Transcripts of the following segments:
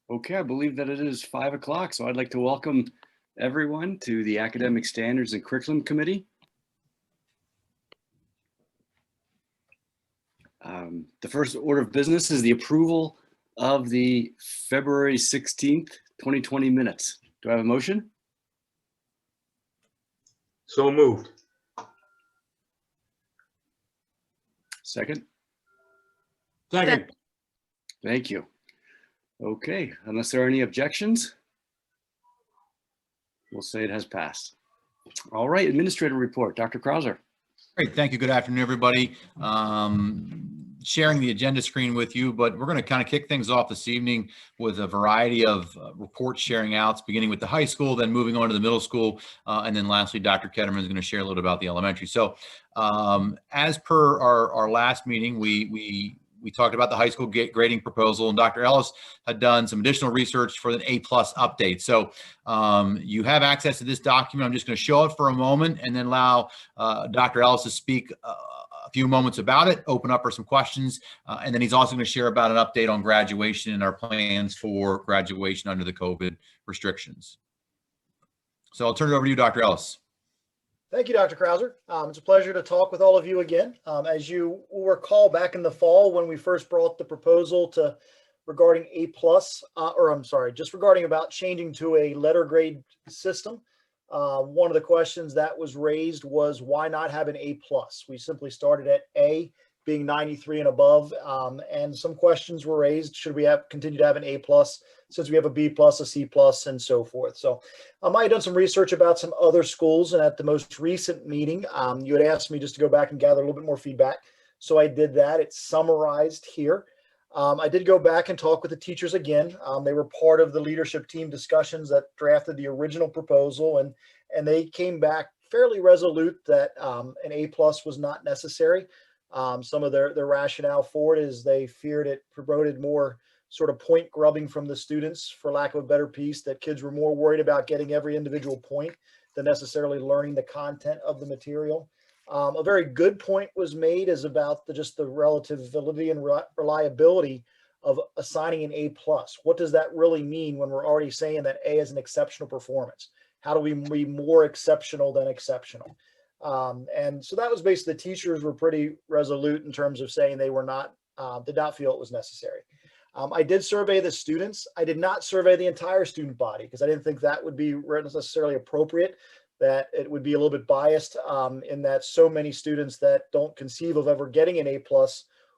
Okay, I believe that it is 5 o'clock, so I'd like to welcome everyone to the Academic Standards and Curriculum Committee. The first order of business is the approval of the February 16th, 2020 minutes. Do I have a motion? So moved. Second? Second. Thank you. Okay, unless there are any objections, we'll say it has passed. All right, administrator report, Dr. Krauser. Great, thank you. Good afternoon, everybody. Sharing the agenda screen with you, but we're going to kind of kick things off this evening with a variety of report sharing outs, beginning with the high school, then moving on to the middle school, and then lastly, Dr. Ketterman is going to share a little about the elementary. So as per our last meeting, we talked about the high school grading proposal, and Dr. Ellis had done some additional research for an A+ update. So you have access to this document. I'm just going to show it for a moment and then allow Dr. Ellis to speak a few moments about it, open up for some questions, and then he's also going to share about an update on graduation and our plans for graduation under the COVID restrictions. So I'll turn it over to you, Dr. Ellis. Thank you, Dr. Krauser. It's a pleasure to talk with all of you again. As you will recall, back in the fall when we first brought the proposal regarding A+, just regarding about changing to a letter grade system, one of the questions that was raised was why not have an A+? We simply started at A, being 93 and above, and some questions were raised. Should we continue to have an A+ since we have a B+, a C+, and so forth? So I had done some research about some other schools, and at the most recent meeting, you had asked me just to go back and gather a little bit more feedback. So I did that. It's summarized here. I did go back and talk with the teachers again. They were part of the leadership team discussions that drafted the original proposal, and they came back fairly resolute that an A+ was not necessary. Some of their rationale for it is they feared it promoted more sort of point grubbing from the students, for lack of a better piece, that kids were more worried about getting every individual point than necessarily learning the content of the material. A very good point was made is about just the relative validity and reliability of assigning an A+. What does that really mean when we're already saying that A is an exceptional performance? How do we be more exceptional than exceptional? And so that was basically, the teachers were pretty resolute in terms of saying they were not, did not feel it was necessary. I did survey the students. I did not survey the entire student body because I didn't think that would be necessarily appropriate, that it would be a little bit biased in that so many students that don't conceive of ever getting an A+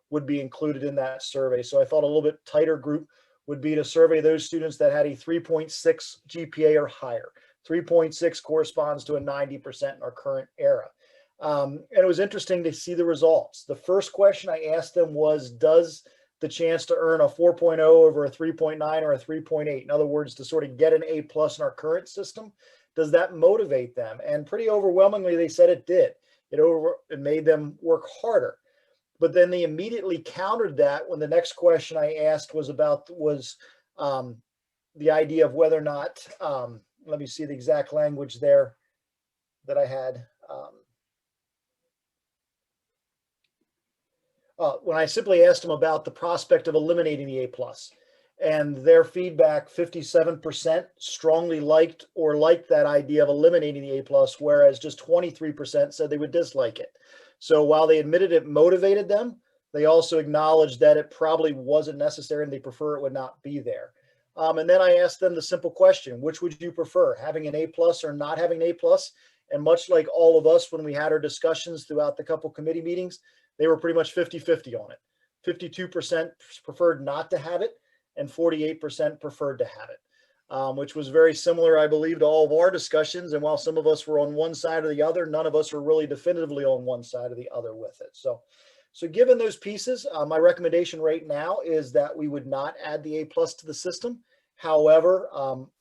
would be included in that survey. So I thought a little bit tighter group would be to survey those students that had a 3.6 GPA or higher. 3.6 corresponds to a 90% in our current era. And it was interesting to see the results. The first question I asked them was, does the chance to earn a 4.0 over a 3.9 or a 3.8, in other words, to sort of get an A+ in our current system, does that motivate them? And pretty overwhelmingly, they said it did. It made them work harder. But then they immediately countered that when the next question I asked was about the idea of whether or not, let me see the exact language there that I had. When I simply asked them about the prospect of eliminating the A+, and their feedback, 57% strongly liked that idea of eliminating the A+, whereas just 23% said they would dislike it. So while they admitted it motivated them, they also acknowledged that it probably wasn't necessary and they prefer it would not be there. And then I asked them the simple question, which would you prefer, having an A+ or not having an A+? And much like all of us, when we had our discussions throughout the couple committee meetings, they were pretty much 50-50 on it. 52% preferred not to have it, and 48% preferred to have it, which was very similar, I believe, to all of our discussions. And while some of us were on one side or the other, none of us were really definitively on one side or the other with it. So given those pieces, my recommendation right now is that we would not add the A+ to the system. However,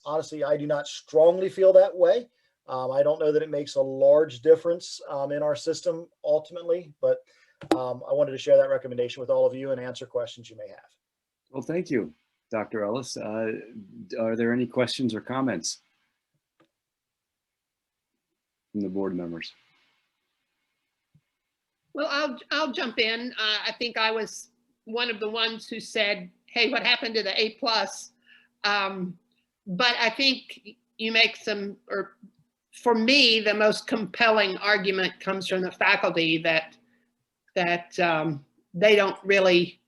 honestly, I do not strongly feel that way. I don't know that it makes a large difference in our system ultimately, but I wanted to share that recommendation with all of you and answer questions you may have. Well, thank you, Dr. Ellis. Are there any questions or comments from the board members? Well, I'll jump in. I think I was one of the ones who said, hey, what happened to the A+? But I think you make some, or for me, the most compelling argument comes from the faculty that they don't really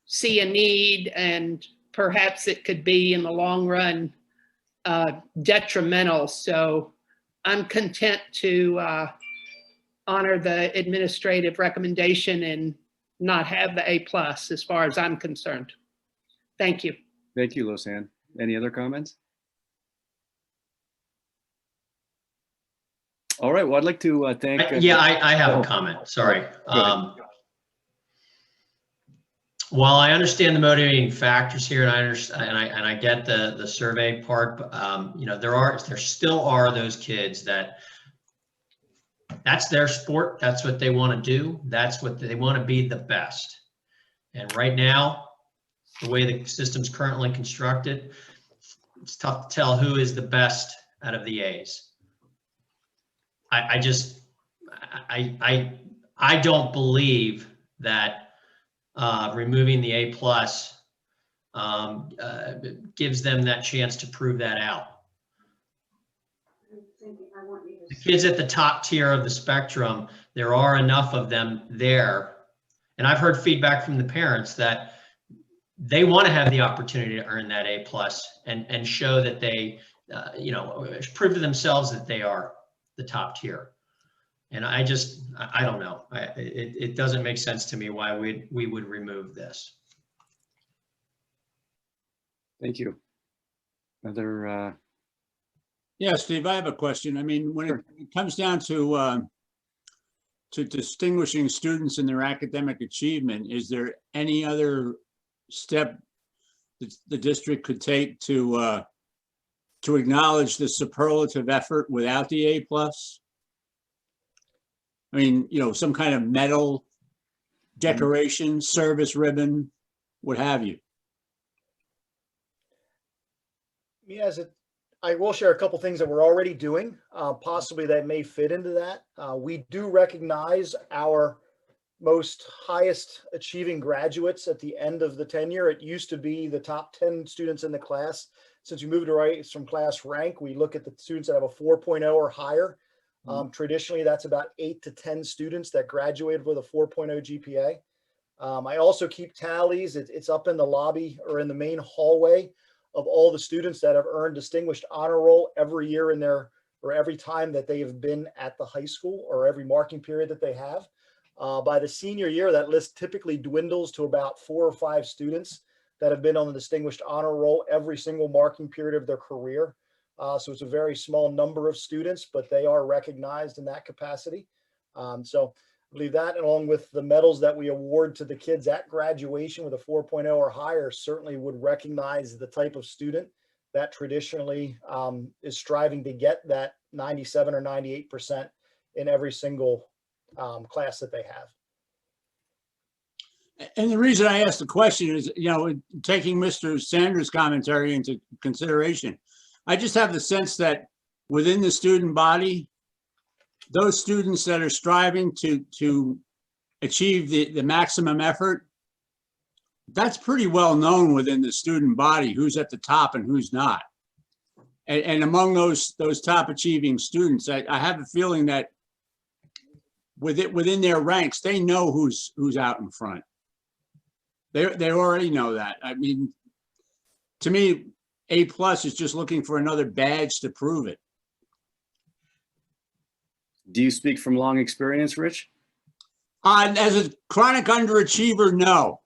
see a need, and perhaps it could be in the long run detrimental. So I'm content to honor the administrative recommendation and not have the A+ as far as I'm concerned. Thank you. Thank you, Losanne. Any other comments? All right, well, I'd like to thank. Yeah, I have a comment, sorry. While I understand the motivating factors here, and I understand, and I get the survey part, but, you know, there still are those kids that's their sport. That's what they want to do. That's what they want to be, the best. And right now, the way the system's currently constructed, it's tough to tell who is the best out of the A's. I don't believe that removing the A+ gives them that chance to prove that out. The kids at the top tier of the spectrum, there are enough of them there. And I've heard feedback from the parents that they want to have the opportunity to earn that A+ and show that they, you know, prove to themselves that they are the top tier. And I don't know. It doesn't make sense to me why we would remove this. Thank you. Other, Yeah, Steve, I have a question. I mean, when Sure. it comes down to distinguishing students in their academic achievement, is there any other step that the district could take to acknowledge the superlative effort without the A+? I mean, you know, some kind of medal, decoration, service ribbon, what have you. Yes, I will share a couple things that we're already doing, possibly that may fit into that. We do recognize our most highest achieving graduates at the end of the tenure. It used to be the top 10 students in the class. Since we moved away from class rank, we look at the students that have a 4.0 or higher. Traditionally, that's about 8 to 10 students that graduated with a 4.0 GPA. I also keep tallies. It's up in the lobby or in the main hallway of all the students that have earned distinguished honor roll every year in their, or every time that they have been at the high school, or every marking period that they have. By the senior year, that list typically dwindles to about 4 or 5 students that have been on the distinguished honor roll every single marking period of their career. So it's a very small number of students, but they are recognized in that capacity. So I believe that, along with the medals that we award to the kids at graduation with a 4.0 or higher, certainly would recognize the type of student that traditionally is striving to get that 97 or 98% in every single class that they have. And the reason I asked the question is, you know, taking Mr. Sanders' commentary into consideration, I just have the sense that within the student body, those students that are striving to achieve the maximum effort, that's pretty well known within the student body, who's at the top and who's not. And among those top achieving students, I have a feeling that within their ranks, they know who's out in front. They already know that. I mean, to me, A+ is just looking for another badge to prove it. do you speak from long experience, Rich? As a chronic underachiever, no.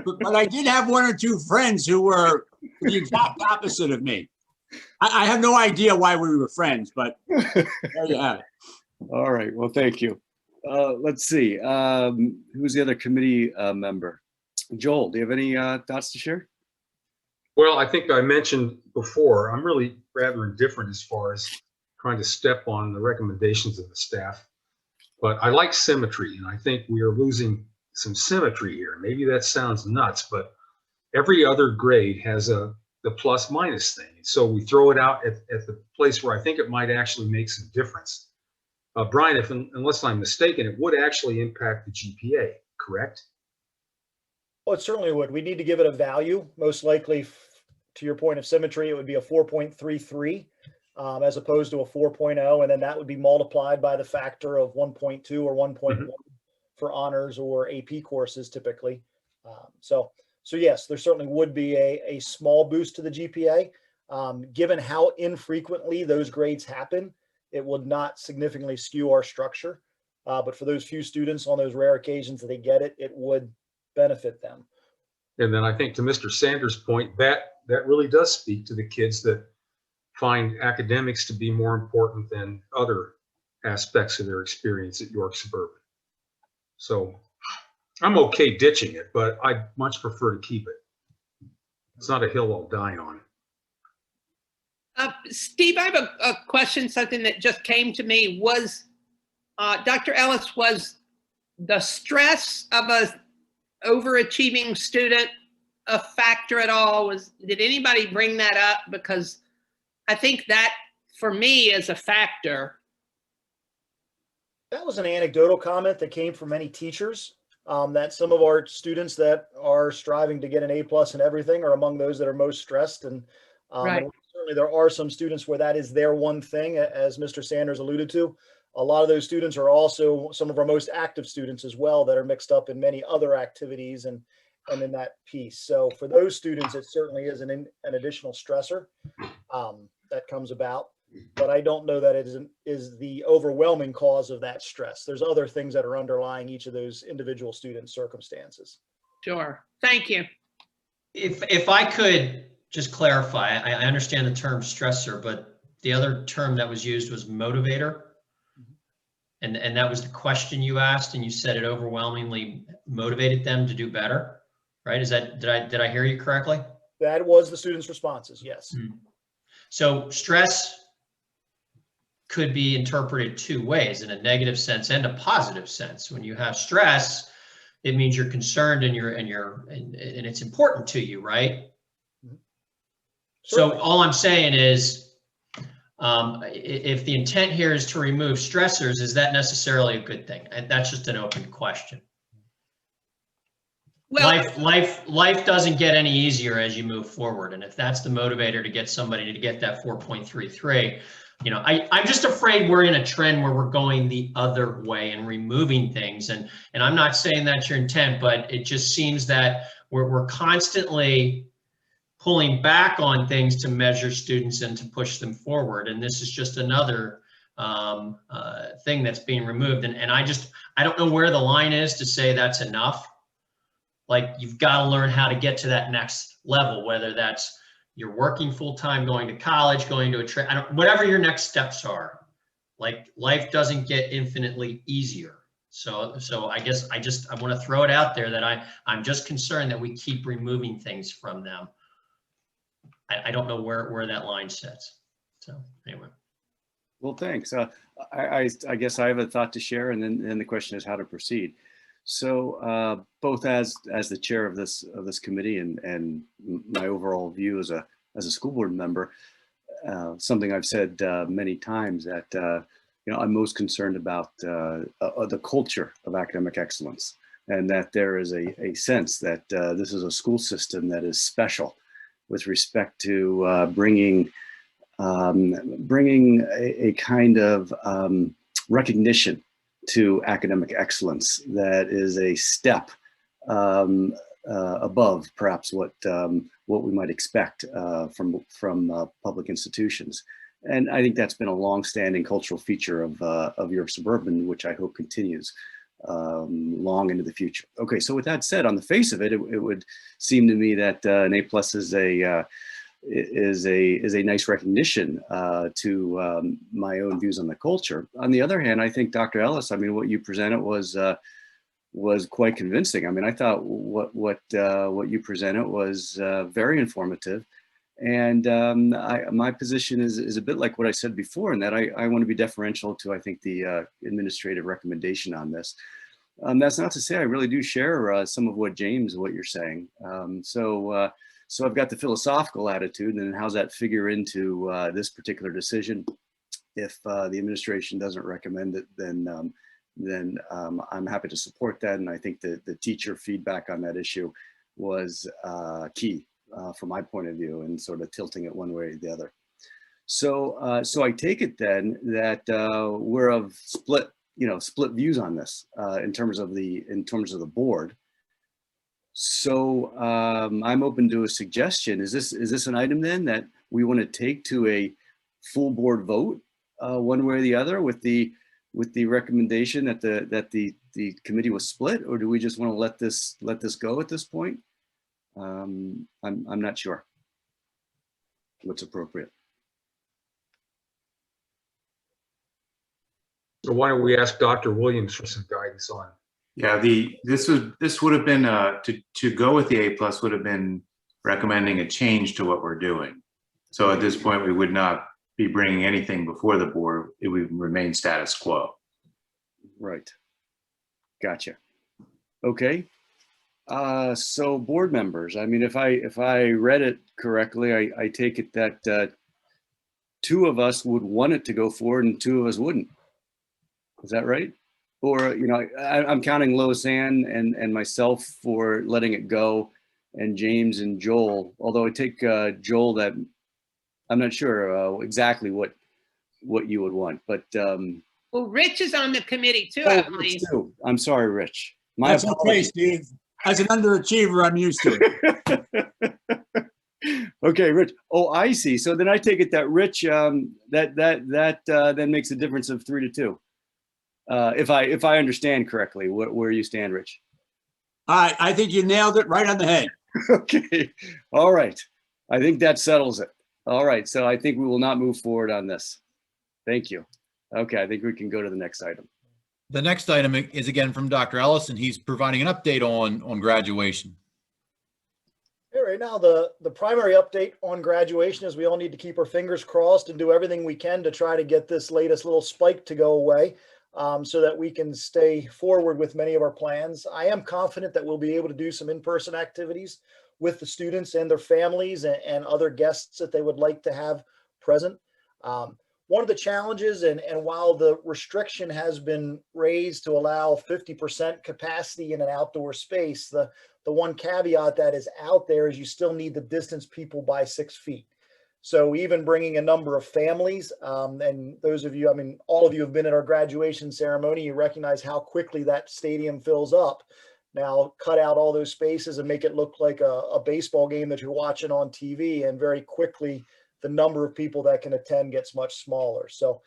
But I did have 1 or 2 friends who were the exact opposite of me. I have no idea why we were friends, but there you have it. All right, well, thank you. Let's see, who's the other committee member? Joel, do you have any thoughts to share? Well, I think I mentioned before, I'm really rather indifferent as far as trying to step on the recommendations of the staff. But I like symmetry, and I think we are losing some symmetry here. Maybe that sounds nuts, but every other grade has the plus minus thing. So we throw it out at the place where I think it might actually make some difference. Brian, unless I'm mistaken, it would actually impact the GPA, correct? Well, it certainly would. We need to give it a value, most likely to your point of symmetry, it would be a 4.33 as opposed to a 4.0, and then that would be multiplied by the factor of 1.2 or 1.1 for honors or AP courses typically. So yes, there certainly would be a small boost to the GPA. Given how infrequently those grades happen, it would not significantly skew our structure. But for those few students on those rare occasions that they get it, it would benefit them. And then I think to Mr. Sanders' point, that really does speak to the kids that find academics to be more important than other aspects of their experience at York Suburban. So I'm okay ditching it, but I'd much prefer to keep it. It's not a hill I'll die on. Steve, I have a question, something that just came to me. Was Dr. Ellis, was the stress of a overachieving student a factor at all? Did anybody bring that up? Because I think that for me is a factor. That was an anecdotal comment that came from many teachers, that some of our students that are striving to get an A+ in everything are among those that are most stressed. And, Right. and certainly there are some students where that is their one thing, as Mr. Sanders alluded to. A lot of those students are also some of our most active students as well that are mixed up in many other activities and in that piece. So for those students, it certainly is an additional stressor that comes about. But I don't know that it is the overwhelming cause of that stress. There's other things that are underlying each of those individual student circumstances. Sure. Thank you. If I could just clarify, I understand the term stressor, but the other term that was used was motivator. And that was the question you asked, and you said it overwhelmingly motivated them to do better, right? Is that, did I hear you correctly? That was the students' responses, yes. So stress could be interpreted two ways, in a negative sense and a positive sense. When you have stress, it means you're concerned and it's important to you, right? So all I'm saying is, if the intent here is to remove stressors, is that necessarily a good thing? And that's just an open question. Well, Life doesn't get any easier as you move forward. And if that's the motivator to get somebody to get that 4.33, I'm just afraid we're in a trend where we're going the other way and removing things. And I'm not saying that's your intent, but it just seems that we're constantly pulling back on things to measure students and to push them forward. And this is just another thing that's being removed. And I don't know where the line is to say that's enough. Like, you've got to learn how to get to that next level, whether that's you're working full-time, going to college, going to a trade, whatever your next steps are. Like, life doesn't get infinitely easier. So I guess I want to throw it out there that I'm just concerned that we keep removing things from them. I don't know where that line sits. So anyway. Well, thanks. I guess I have a thought to share, and then the question is how to proceed. So both as the chair of this committee and my overall view as a school board member, something I've said many times that I'm most concerned about the culture of academic excellence, and that there is a sense that this is a school system that is special with respect to bringing a kind of recognition to academic excellence that is a step above perhaps what we might expect from public institutions. And I think that's been a long-standing cultural feature of York Suburban, which I hope continues long into the future. Okay, so with that said, on the face of it, it would seem to me that an A+ is a nice recognition to my own views on the culture. On the other hand, I think Dr. Ellis, I mean, what you presented was quite convincing. I mean, I thought what you presented was very informative. And my position is a bit like what I said before, in that I want to be deferential to, I think, the administrative recommendation on this. That's not to say I really do share some of what you're saying. So I've got the philosophical attitude, and how's that figure into this particular decision? If the administration doesn't recommend it, then I'm happy to support that. And I think the teacher feedback on that issue was key from my point of view, and sort of tilting it one way or the other. So, so I take it then that we're of split views on this in terms of the board. So I'm open to a suggestion. Is this an item then that we want to take to a full board vote, one way or the other, with the recommendation that the committee was split, or do we just want to let this go at this point? I'm not sure what's appropriate. So why don't we ask Dr. Williams for some guidance on? Yeah, this would have been to go with the A+ would have been recommending a change to what we're doing. So at this point, we would not be bringing anything before the board. It would remain status quo. Right. Gotcha. Okay. So board members, I mean, if I read it correctly, I take it that 2 of us would want it to go forward and 2 of us wouldn't. Is that right? Or, you know, I'm counting Lois Ann and myself for letting it go, and James and Joel, although I take Joel, that I'm not sure exactly what you would want, but Well, Rich is on the committee too, I oh, believe. I'm sorry, Rich. That's okay, Steve. As an underachiever, I'm used to it. Okay, Rich. Oh, I see. So then I take it that Rich, that then makes a difference of 3-2. If I understand correctly, where you stand, Rich. I think you nailed it right on the head. Okay. All right. I think that settles it. All right. So I think we will not move forward on this. Thank you. Okay. I think we can go to the next item. The next item is again from Dr. Ellis, and he's providing an update on graduation. Hey, right now, the primary update on graduation is we all need to keep our fingers crossed and do everything we can to try to get this latest little spike to go away, so that we can stay forward with many of our plans. I am confident that we'll be able to do some in-person activities with the students and their families and other guests that they would like to have present. One of the challenges, and while the restriction has been raised to allow 50% capacity in an outdoor space, the one caveat that is out there is you still need to distance people by 6 feet. So even bringing a number of families, and those of you, I mean, all of you have been at our graduation ceremony, you recognize how quickly that stadium fills up. Now cut out all those spaces and make it look like a baseball game that you're watching on TV, and very quickly the number of people that can attend gets much smaller. So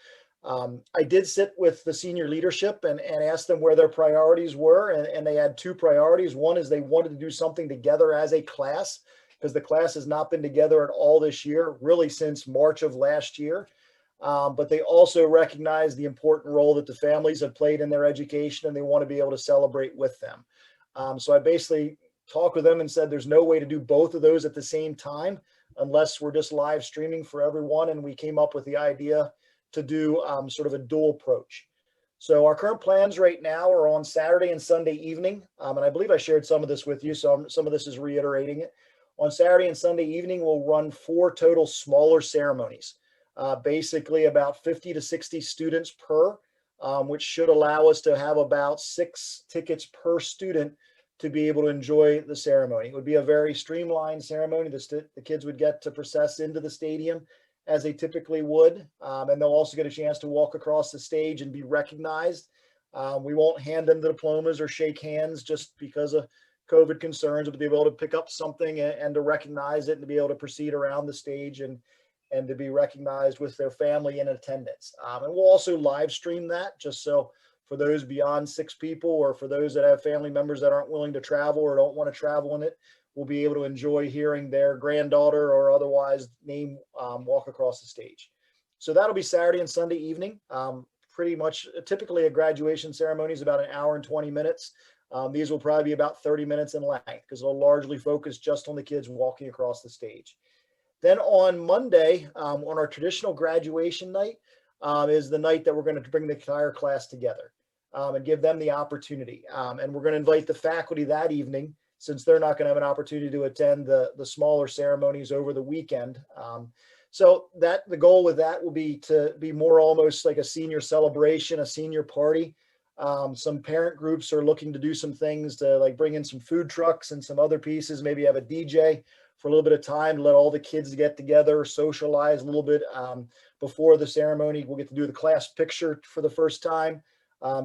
I did sit with the senior leadership and ask them where their priorities were, and they had 2 priorities. One is they wanted to do something together as a class, because the class has not been together at all this year, really since March of last year. But they also recognize the important role that the families have played in their education, and they want to be able to celebrate with them. So I basically talked with them and said, there's no way to do both of those at the same time unless we're just live streaming for everyone. And we came up with the idea to do sort of a dual approach. So our current plans right now are on Saturday and Sunday evening. And I believe I shared some of this with you, so some of this is reiterating it. On Saturday and Sunday evening, we'll run 4 total smaller ceremonies, basically about 50 to 60 students per, which should allow us to have about 6 tickets per student to be able to enjoy the ceremony. It would be a very streamlined ceremony. The kids would get to process into the stadium as they typically would, and they'll also get a chance to walk across the stage and be recognized. We won't hand them the diplomas or shake hands just because of COVID concerns, but to be able to pick up something and to recognize it and to be able to proceed around the stage and to be recognized with their family in attendance. And we'll also live stream that, just so for those beyond 6 people, or for those that have family members that aren't willing to travel or don't want to travel in it, will be able to enjoy hearing their granddaughter or otherwise name walk across the stage. So that'll be Saturday and Sunday evening. Pretty much, typically a graduation ceremony is about 1 hour and 20 minutes. These will probably be about 30 minutes in length, because they'll largely focus just on the kids walking across the stage. Then on Monday, on our traditional graduation night, is the night that we're going to bring the entire class together and give them the opportunity. And we're going to invite the faculty that evening, since they're not going to have an opportunity to attend the smaller ceremonies over the weekend. So the goal with that will be to be more almost like a senior celebration, a senior party. Some parent groups are looking to do some things to like bring in some food trucks and some other pieces, maybe have a DJ for a little bit of time to let all the kids get together, socialize a little bit before the ceremony. We'll get to do the class picture for the first time,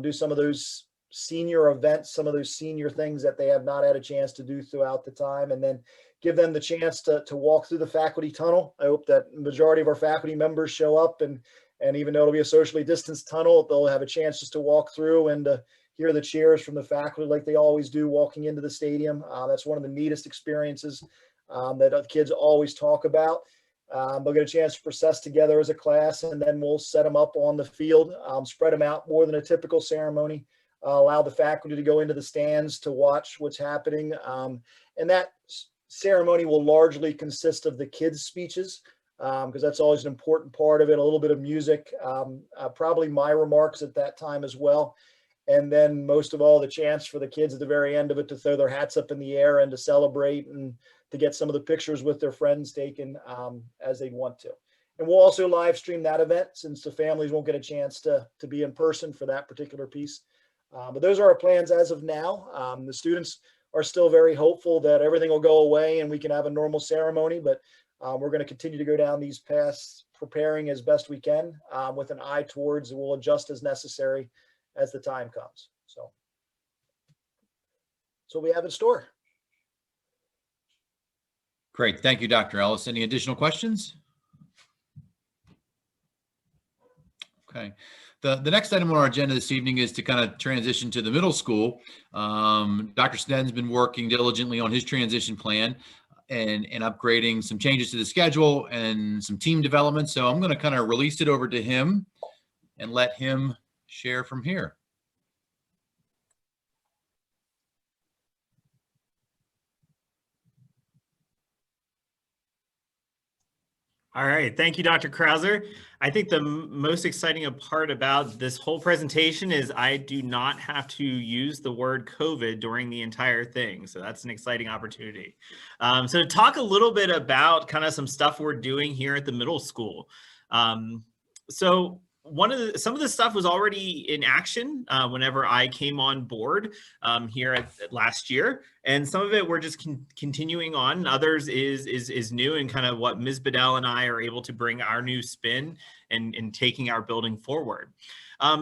do some of those senior events, some of those senior things that they have not had a chance to do throughout the time, and then give them the chance to walk through the faculty tunnel. I hope that the majority of our faculty members show up, and even though it'll be a socially distanced tunnel, they'll have a chance just to walk through and hear the cheers from the faculty like they always do walking into the stadium. That's one of the neatest experiences that the kids always talk about. They'll get a chance to process together as a class, and then we'll set them up on the field, spread them out more than a typical ceremony, allow the faculty to go into the stands to watch what's happening. And that ceremony will largely consist of the kids' speeches, because that's always an important part of it, a little bit of music, probably my remarks at that time as well. And then most of all, the chance for the kids at the very end of it to throw their hats up in the air and to celebrate and to get some of the pictures with their friends taken as they want to. And we'll also live stream that event, since the families won't get a chance to be in person for that particular piece. But those are our plans as of now. The students are still very hopeful that everything will go away and we can have a normal ceremony, but we're going to continue to go down these paths, preparing as best we can, with an eye towards we'll adjust as necessary as the time comes. So we have in store. Great. Thank you, Dr. Ellis. Any additional questions? Okay. The next item on our agenda this evening is to kind of transition to the middle school. Dr. Sneddon's been working diligently on his transition plan and upgrading some changes to the schedule and some team development. So I'm going to kind of release it over to him and let him share from here. All right, thank you, Dr. Krauser. I think the most exciting part about this whole presentation is I do not have to use the word COVID during the entire thing. So that's an exciting opportunity. So to talk a little bit about kind of some stuff we're doing here at the middle school. So some of the stuff was already in action whenever I came on board here at last year, and some of it we're just continuing on. Others is new, and kind of what Ms. Bedell and I are able to bring our new spin and taking our building forward.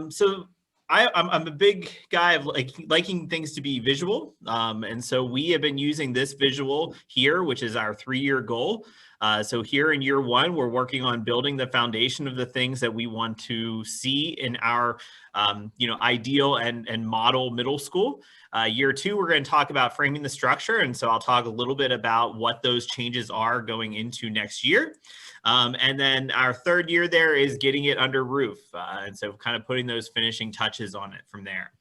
So I'm a big guy of liking things to be visual, and so we have been using this visual here, which is our 3-year goal. So here in year 1, we're working on building the foundation of the things that we want to see in our, ideal and model middle school. Year 2, we're going to talk about framing the structure. And so I'll talk a little bit about what those changes are going into next year. And then our 3rd year there is getting it under roof. And so kind of putting those finishing touches on it from there.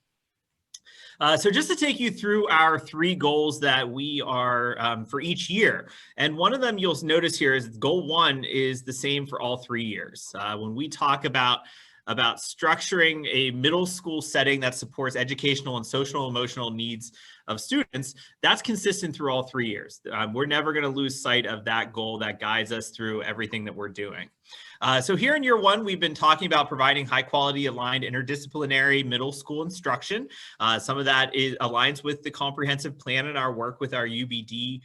So just to take you through our 3 goals that we are for each year. And one of them you'll notice here is goal 1 is the same for all 3 years. When we talk about structuring a middle school setting that supports educational and social and emotional needs of students, that's consistent through all 3 years. We're never going to lose sight of that goal that guides us through everything that we're doing. So here in year 1, we've been talking about providing high quality aligned interdisciplinary middle school instruction. Some of that aligns with the comprehensive plan and our work with our UBD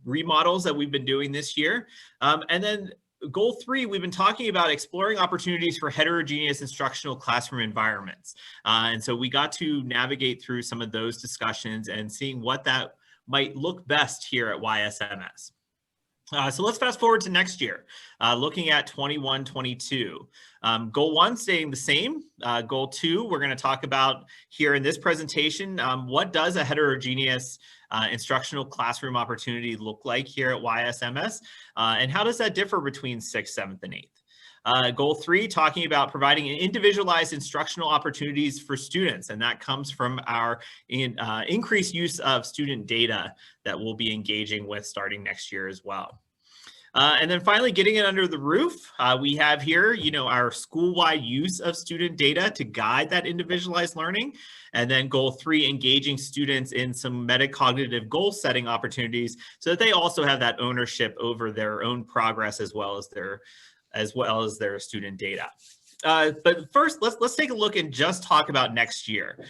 remodels that we've been doing this year. And then goal 3, we've been talking about exploring opportunities for heterogeneous instructional classroom environments. And so we got to navigate through some of those discussions and seeing what that might look best here at YSMS. So let's fast forward to next year, looking at 21-22. Goal 1 staying the same. Goal 2, we're going to talk about here in this presentation, what does a heterogeneous instructional classroom opportunity look like here at YSMS, and how does that differ between 6th, 7th, and 8th? Goal 3, talking about providing individualized instructional opportunities for students, and that comes from our increased use of student data that we'll be engaging with starting next year as well. And then finally, getting it under the roof, we have here, our school-wide use of student data to guide that individualized learning. And then goal 3, engaging students in some metacognitive goal setting opportunities so that they also have that ownership over their own progress as well as their student data. But first, let's take a look and just talk about next year.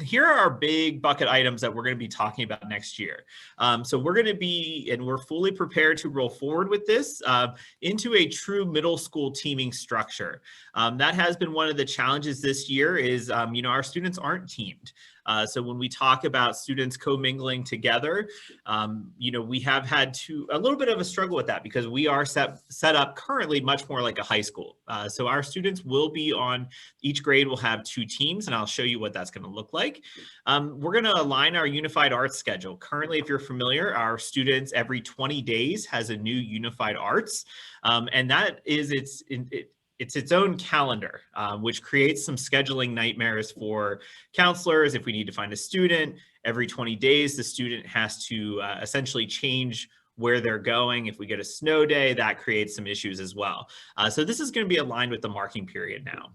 Here are our big bucket items that we're going to be talking about next year. So we're going to be, and we're fully prepared to roll forward with this into a true middle school teaming structure. That has been one of the challenges this year is, our students aren't teamed. So when we talk about students commingling together, we have had a little bit of a struggle with that because we are set up currently much more like a high school. So our students will be on, each grade will have 2 teams, and I'll show you what that's going to look like. We're going to align our unified arts schedule. Currently, if you're familiar, our students every 20 days has a new unified arts, and that is it's its own calendar, which creates some scheduling nightmares for counselors. If we need to find a student, every 20 days, the student has to essentially change where they're going. If we get a snow day, that creates some issues as well. So this is going to be aligned with the marking period now.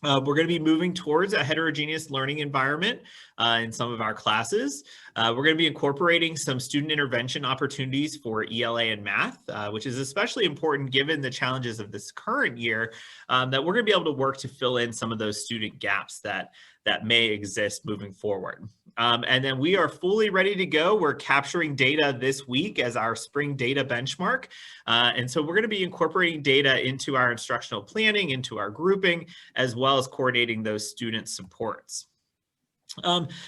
We're going to be moving towards a heterogeneous learning environment in some of our classes. We're going to be incorporating some student intervention opportunities for ELA and math, which is especially important given the challenges of this current year, that we're going to be able to work to fill in some of those student gaps that may exist moving forward. And then we are fully ready to go. We're capturing data this week as our spring data benchmark. And so we're going to be incorporating data into our instructional planning, into our grouping, as well as coordinating those student supports.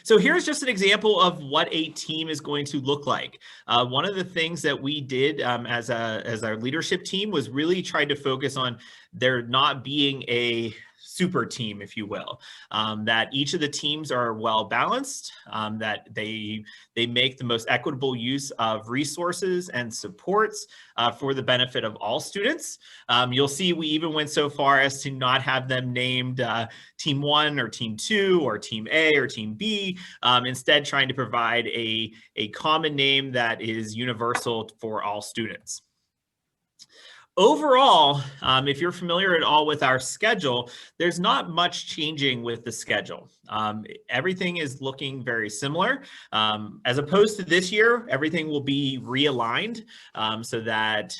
So here's just an example of what a team is going to look like. One of the things that we did as our leadership team was really try to focus on there not being a super team, if you will, that each of the teams are well balanced, that they make the most equitable use of resources and supports for the benefit of all students. You'll see we even went so far as to not have them named Team 1 or Team 2 or Team A or Team B, instead trying to provide a common name that is universal for all students. Overall, if you're familiar at all with our schedule, there's not much changing with the schedule. Everything is looking very similar. As opposed to this year, everything will be realigned so that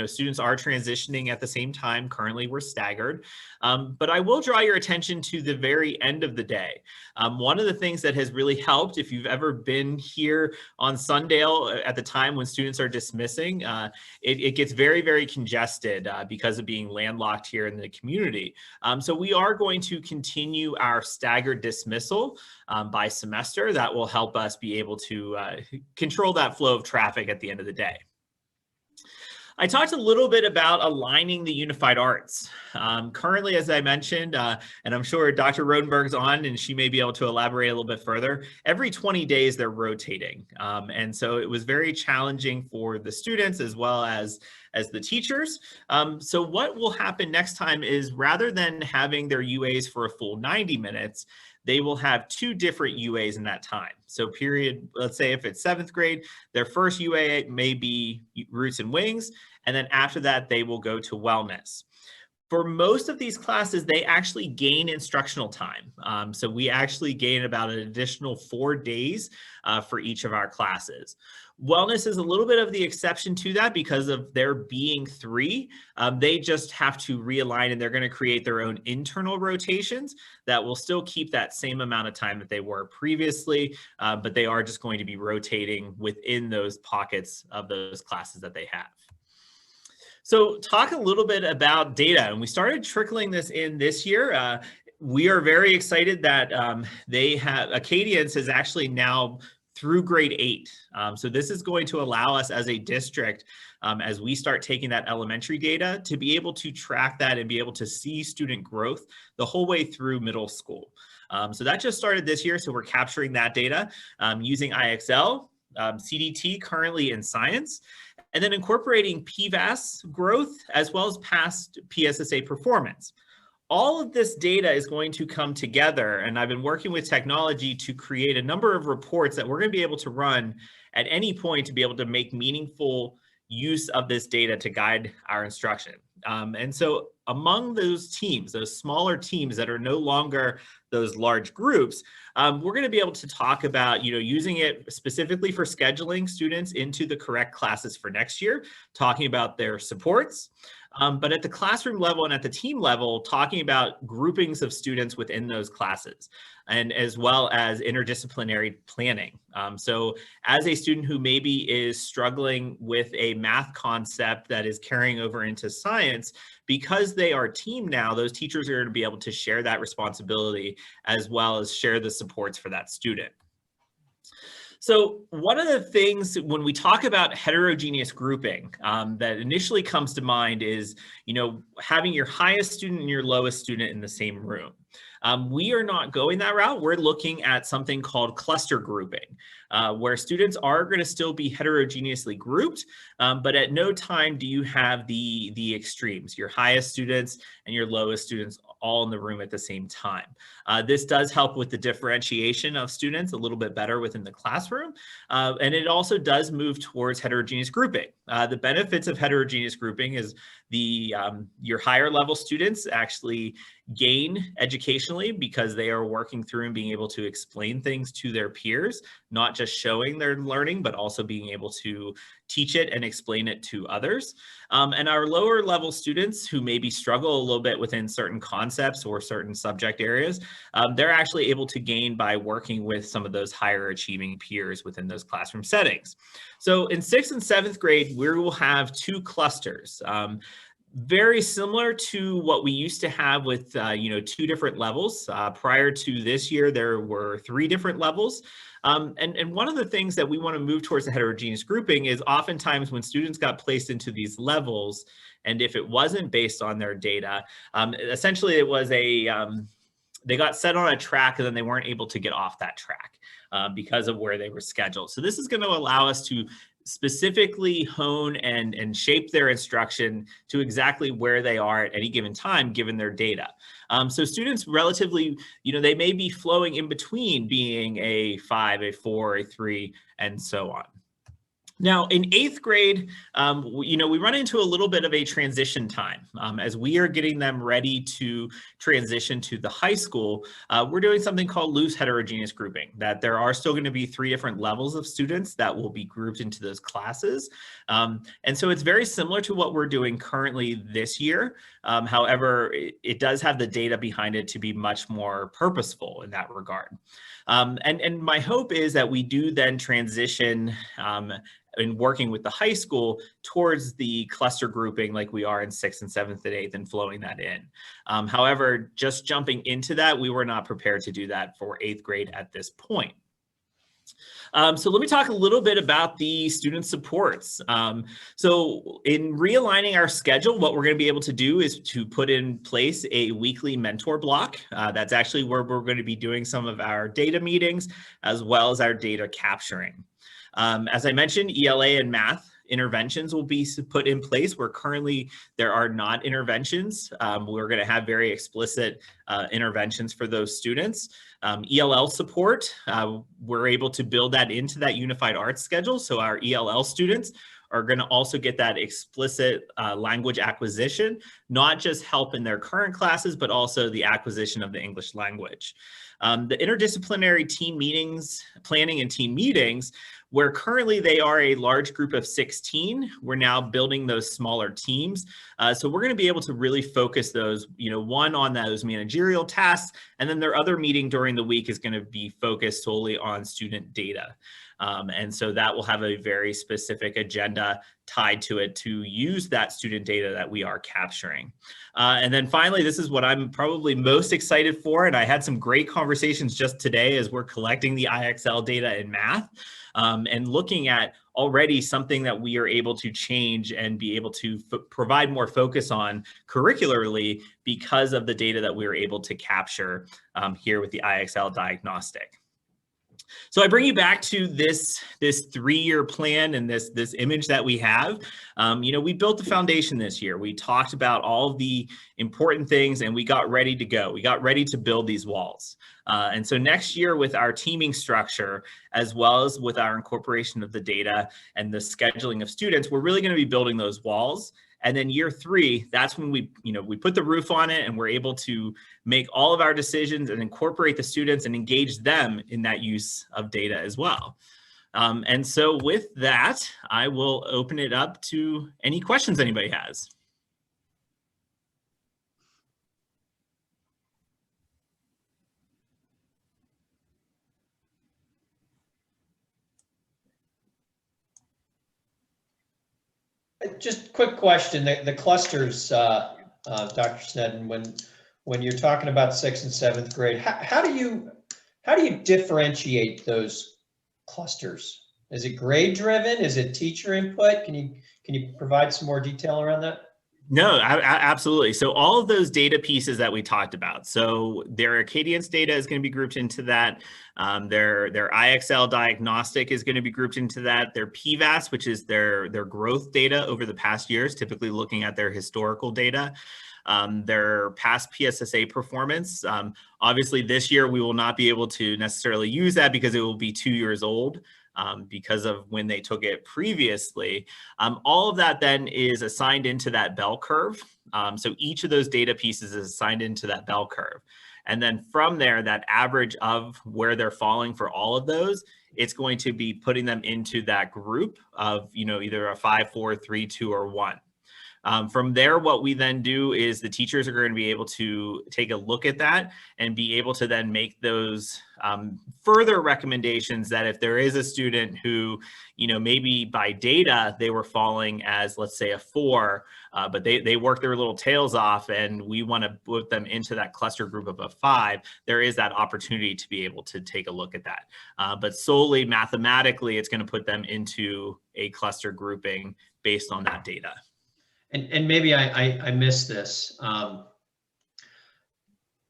students are transitioning at the same time. Currently, we're staggered. But I will draw your attention to the very end of the day. One of the things that has really helped, if you've ever been here on Sundale at the time when students are dismissing, it gets very, very congested because of being landlocked here in the community. So we are going to continue our staggered dismissal by semester. That will help us be able to control that flow of traffic at the end of the day. I talked a little bit about aligning the unified arts. Currently, as I mentioned, and I'm sure Dr. Rodenberg's on and she may be able to elaborate a little bit further, every 20 days they're rotating. And so it was very challenging for the students as well as the teachers. So what will happen next time is rather than having their UAs for a full 90 minutes, they will have 2 different UAs in that time. So let's say if it's 7th grade, their first UA may be Roots and Wings, and then after that, they will go to Wellness. For most of these classes, they actually gain instructional time. So we actually gain about an additional 4 days for each of our classes. Wellness is a little bit of the exception to that because of there being 3. They just have to realign and they're going to create their own internal rotations that will still keep that same amount of time that they were previously, but they are just going to be rotating within those pockets of those classes that they have. So talk a little bit about data, and we started trickling this in this year. We are very excited that Acadians is actually now through grade 8. So this is going to allow us as a district, as we start taking that elementary data, to be able to track that and be able to see student growth the whole way through middle school. So that just started this year. So we're capturing that data using IXL, CDT currently in science, and then incorporating PVAS growth as well as past PSSA performance. All of this data is going to come together, and I've been working with technology to create a number of reports that we're going to be able to run at any point to be able to make meaningful use of this data to guide our instruction. And so among those teams, those smaller teams that are no longer those large groups, we're going to be able to talk about, using it specifically for scheduling students into the correct classes for next year, talking about their supports, but at the classroom level and at the team level, talking about groupings of students within those classes, and as well as interdisciplinary planning. So as a student who maybe is struggling with a math concept that is carrying over into science, because they are team now, those teachers are going to be able to share that responsibility as well as share the supports for that student. So one of the things when we talk about heterogeneous grouping that initially comes to mind is, having your highest student and your lowest student in the same room. We are not going that route. We're looking at something called cluster grouping, where students are going to still be heterogeneously grouped, but at no time do you have the extremes, your highest students and your lowest students all in the room at the same time. This does help with the differentiation of students a little bit better within the classroom, and it also does move towards heterogeneous grouping. The benefits of heterogeneous grouping is your higher level students actually gain educationally because they are working through and being able to explain things to their peers, not just showing their learning, but also being able to teach it and explain it to others. And our lower level students who maybe struggle a little bit within certain concepts or certain subject areas, they're actually able to gain by working with some of those higher achieving peers within those classroom settings. So in 6th and 7th grade, we will have 2 clusters. Very similar to what we used to have with 2 different levels. Prior to this year, there were 3 different levels. And one of the things that we want to move towards the heterogeneous grouping is oftentimes when students got placed into these levels, and if it wasn't based on their data, essentially it was they got set on a track and then they weren't able to get off that track because of where they were scheduled. So this is going to allow us to specifically hone and shape their instruction to exactly where they are at any given time, given their data. So students relatively, they may be flowing in between being a 5, a 4, a 3, and so on. Now, in 8th grade, we run into a little bit of a transition time. As we are getting them ready to transition to the high school, we're doing something called loose heterogeneous grouping, that there are still going to be 3 different levels of students that will be grouped into those classes. And so it's very similar to what we're doing currently this year. However, it does have the data behind it to be much more purposeful in that regard. And my hope is that we do then transition in working with the high school towards the cluster grouping like we are in 6th and 7th and 8th and flowing that in. However, just jumping into that, we were not prepared to do that for 8th grade at this point. So let me talk a little bit about the student supports. So in realigning our schedule, what we're going to be able to do is to put in place a weekly mentor block. That's actually where we're going to be doing some of our data meetings as well as our data capturing. As I mentioned, ELA and math interventions will be put in place where currently there are not interventions. We're going to have very explicit interventions for those students. ELL support, we're able to build that into that unified arts schedule. So our ELL students are going to also get that explicit language acquisition, not just help in their current classes, but also the acquisition of the English language. The interdisciplinary team meetings, planning and team meetings, where currently they are a large group of 16, we're now building those smaller teams. So we're going to be able to really focus those, one on those managerial tasks, and then their other meeting during the week is going to be focused solely on student data. And so that will have a very specific agenda tied to it to use that student data that we are capturing. And then finally, this is what I'm probably most excited for. And I had some great conversations just today as we're collecting the IXL data in math and looking at already something that we are able to change and be able to provide more focus on curricularly because of the data that we were able to capture here with the IXL diagnostic. So I bring you back to this 3-year plan and this image that we have. We built the foundation this year. We talked about all of the important things and we got ready to go. We got ready to build these walls. And so next year with our teaming structure, as well as with our incorporation of the data and the scheduling of students, we're really going to be building those walls. And then year 3, that's when we put the roof on it and we're able to make all of our decisions and incorporate the students and engage them in that use of data as well. And so with that, I will open it up to any questions anybody has. Just quick question, the clusters, Dr. Snedden, when you're talking about 6th and 7th grade, how do you differentiate those clusters? Is it grade driven? Is it teacher input? Can you provide some more detail around that? No, absolutely. So all of those data pieces that we talked about, so their Acadience data is going to be grouped into that. Their IXL diagnostic is going to be grouped into that. Their PVAS, which is their growth data over the past years, typically looking at their historical data. Their past PSSA performance. Obviously, this year we will not be able to necessarily use that because it will be 2 years old. Because of when they took it previously. All of that then is assigned into that bell curve. So each of those data pieces is assigned into that bell curve. And then from there, that average of where they're falling for all of those, it's going to be putting them into that group of, either a 5, 4, 3, 2, or 1. From there, what we then do is the teachers are going to be able to take a look at that and be able to then make those further recommendations that if there is a student who, maybe by data, they were falling as, let's say, a 4, but they work their little tails off and we want to put them into that cluster group of a 5, there is that opportunity to be able to take a look at that. But solely mathematically, it's going to put them into a cluster grouping based on that data. And maybe I missed this.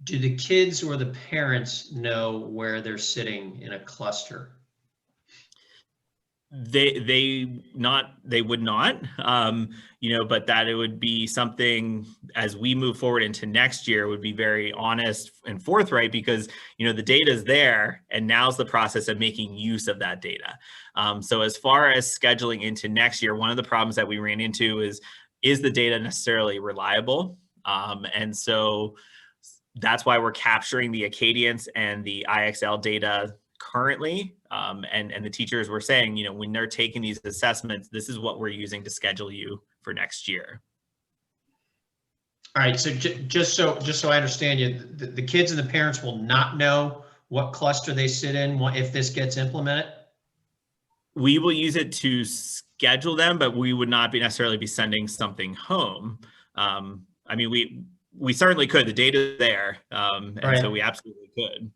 Do the kids or the parents know where they're sitting in a cluster? They would not, but that it would be something as we move forward into next year would be very honest and forthright because, the data is there and now's the process of making use of that data. So as far as scheduling into next year, one of the problems that we ran into is the data necessarily reliable? And so that's why we're capturing the Acadience and the IXL data currently. And the teachers were saying, when they're taking these assessments, this is what we're using to schedule you for next year. All right, so just so I understand you, the kids and the parents will not know what cluster they sit in if this gets implemented? We will use it to schedule them, but we would not necessarily be sending something home. I mean, we certainly could. The data is there, and right. So we absolutely could.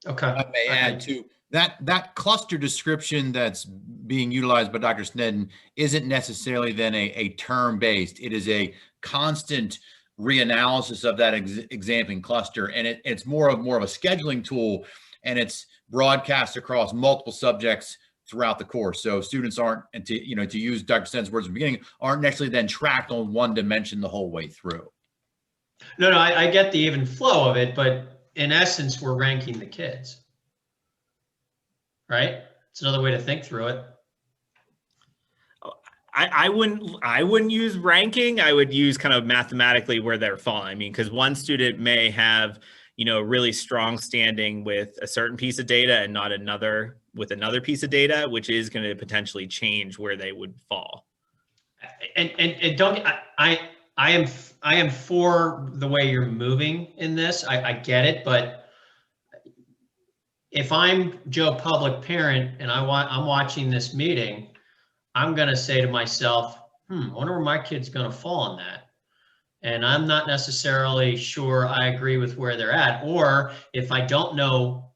Okay. I may add to that cluster description that's being utilized by Dr. Snedden isn't necessarily then a term-based. It is a constant reanalysis of that examining cluster, and it's more of a scheduling tool, and it's broadcast across multiple subjects throughout the course. So students aren't, and to use Dr. Snedden's words at the beginning, aren't necessarily then tracked on one dimension the whole way through. No, I get the even flow of it, but in essence, we're ranking the kids, right? It's another way to think through it. I wouldn't use ranking. I would use kind of mathematically where they're falling. I mean, because one student may have, really strong standing with a certain piece of data and not another with another piece of data, which is going to potentially change where they would fall. And don't, I am for the way you're moving in this. I get it, but if I'm Joe Public parent and I'm watching this meeting, I'm going to say to myself, I wonder where my kid's going to fall on that. And I'm not necessarily sure I agree with where they're at. Or if I don't know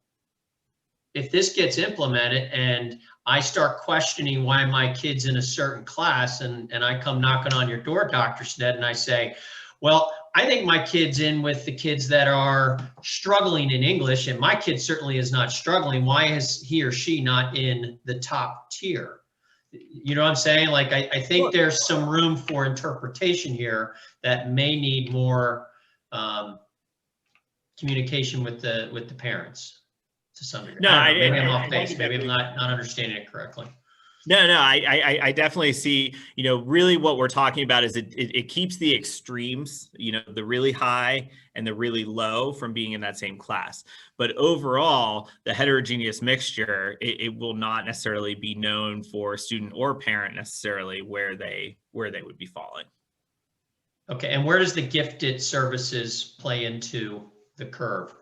if this gets implemented and I start questioning why my kid's in a certain class and I come knocking on your door, Dr. Snedden, and I say, well, I think my kid's in with the kids that are struggling in English, and my kid certainly is not struggling. Why is he or she not in the top tier? You know what I'm saying? Like, I think there's some room for interpretation here that may need more communication with the parents to some degree. No, maybe I'm off base. Maybe I'm not understanding it correctly. No, I definitely see, really what we're talking about is it keeps the extremes, the really high and the really low from being in that same class. But overall, the heterogeneous mixture, it will not necessarily be known for student or parent necessarily where they would be falling. Okay, and where does the gifted services play into the curve?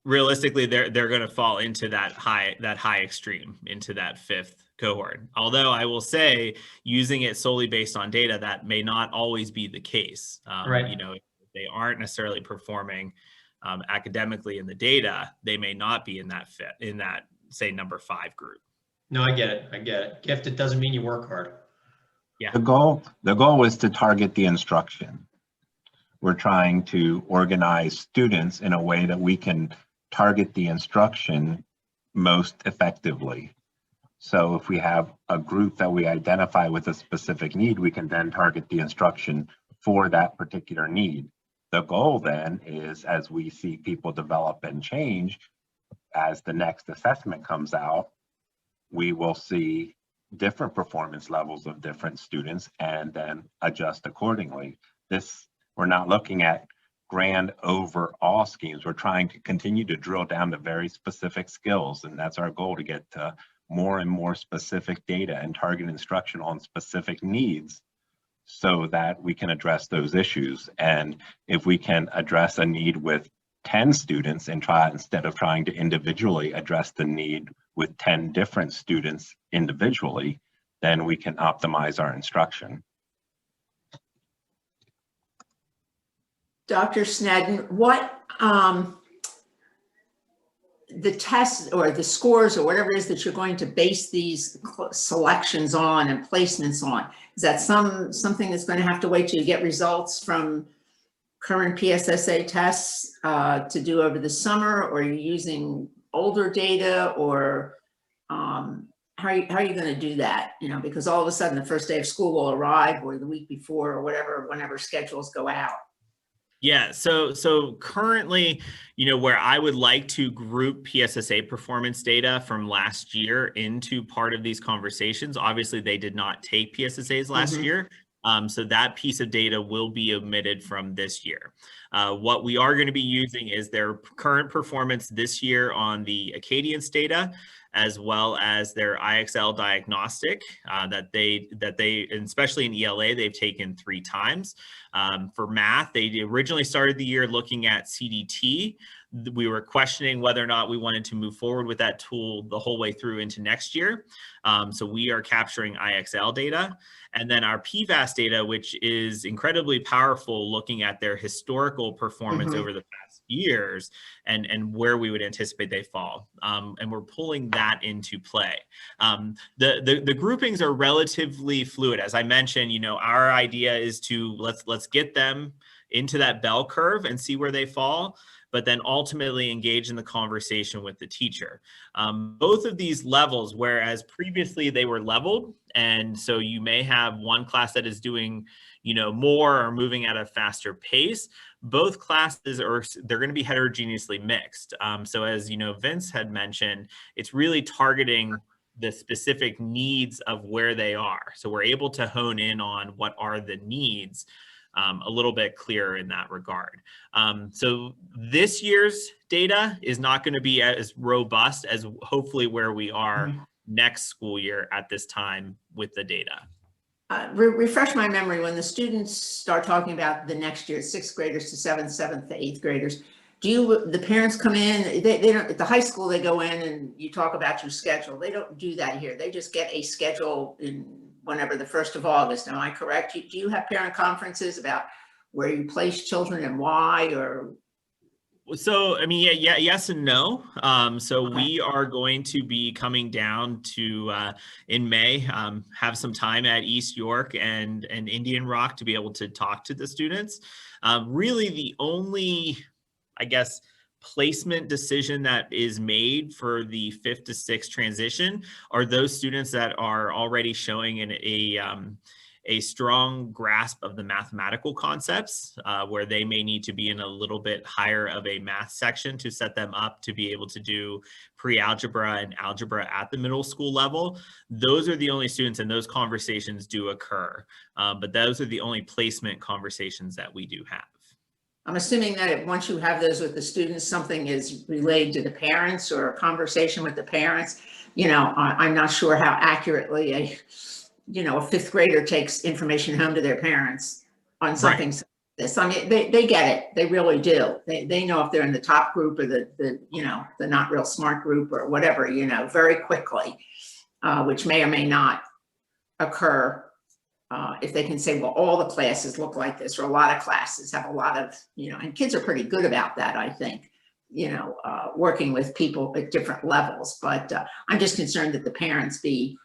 realistically, they're going to fall into that high extreme, into that fifth cohort. Although I will say, using it solely based on data, that may not always be the case. Right. You know, if they aren't necessarily performing academically in the data, they may not be in that say number 5 group. No, I get it. I get it. Gifted doesn't mean you work hard. Yeah. The goal is to target the instruction. We're trying to organize students in a way that we can target the instruction most effectively. So if we have a group that we identify with a specific need, we can then target the instruction for that particular need. The goal then is, as we see people develop and change, as the next assessment comes out, we will see different performance levels of different students and then adjust accordingly. We're not looking at grand overall schemes. We're trying to continue to drill down to very specific skills, and that's our goal, to get to more and more specific data and target instruction on specific needs so that we can address those issues. And if we can address a need with 10 students and instead of trying to individually address the need with 10 different students individually, then we can optimize our instruction. Dr. Snedden, what the tests or the scores or whatever it is that you're going to base these selections on and placements on, is that something that's going to have to wait till you get results from current PSSA tests to do over the summer, or are you using older data, or how are you going to do that? You know, because all of a sudden the first day of school will arrive, or the week before, or whatever, whenever schedules go out. Yeah, so currently, you know, where I would like to group PSSA performance data from last year into part of these conversations, obviously they did not take PSSAs last year. So that piece of data will be omitted from this year. What we are going to be using is their current performance this year on the Acadience data, as well as their IXL diagnostic that they, and especially in ELA, they've taken 3 times. For math, they originally started the year looking at CDT. We were questioning whether or not we wanted to move forward with that tool the whole way through into next year. So we are capturing IXL data. And then our PVAS data, which is incredibly powerful, looking at their historical performance over the past years and where we would anticipate they fall. And we're pulling that into play. The groupings are relatively fluid. As I mentioned, you know, our idea is to let's get them into that bell curve and see where they fall, but then ultimately engage in the conversation with the teacher. Both of these levels, whereas previously they were leveled, and so you may have one class that is doing, you know, more or moving at a faster pace, both classes they're going to be heterogeneously mixed. So as you know, Vince had mentioned, it's really targeting the specific needs of where they are. So we're able to hone in on what are the needs a little bit clearer in that regard. So this year's data is not going to be as robust as hopefully where we are next school year at this time with the data. Refresh my memory, when the students start talking about the next year, 6th graders to 7th to 8th graders, the parents come in, they don't, at the high school, they go in and you talk about your schedule. They don't do that here. They just get a schedule in whenever the 1st of August. Am I correct? Do you have parent conferences about where you place children and why, or? So, I mean, yeah, yes and no. So we are going to be coming down to, in May, have some time at East York and Indian Rock to be able to talk to the students. Really the only, I guess, placement decision that is made for the 5th to 6th transition are those students that are already showing a strong grasp of the mathematical concepts, where they may need to be in a little bit higher of a math section to set them up to be able to do pre-algebra and algebra at the middle school level. Those are the only students, and those conversations do occur. But those are the only placement conversations that we do have. I'm assuming that once you have those with the students, something is relayed to the parents or a conversation with the parents. You know, I'm not sure how accurately a 5th grader takes information home to their parents on something. Right. this. I mean, they get it. They really do. They know if they're in the top group or the not real smart group or whatever, very quickly, which may or may not occur. If they can say, well, all the classes look like this, or a lot of classes have a lot of, and kids are pretty good about that, I think, working with people at different levels. But I'm just concerned that the parents be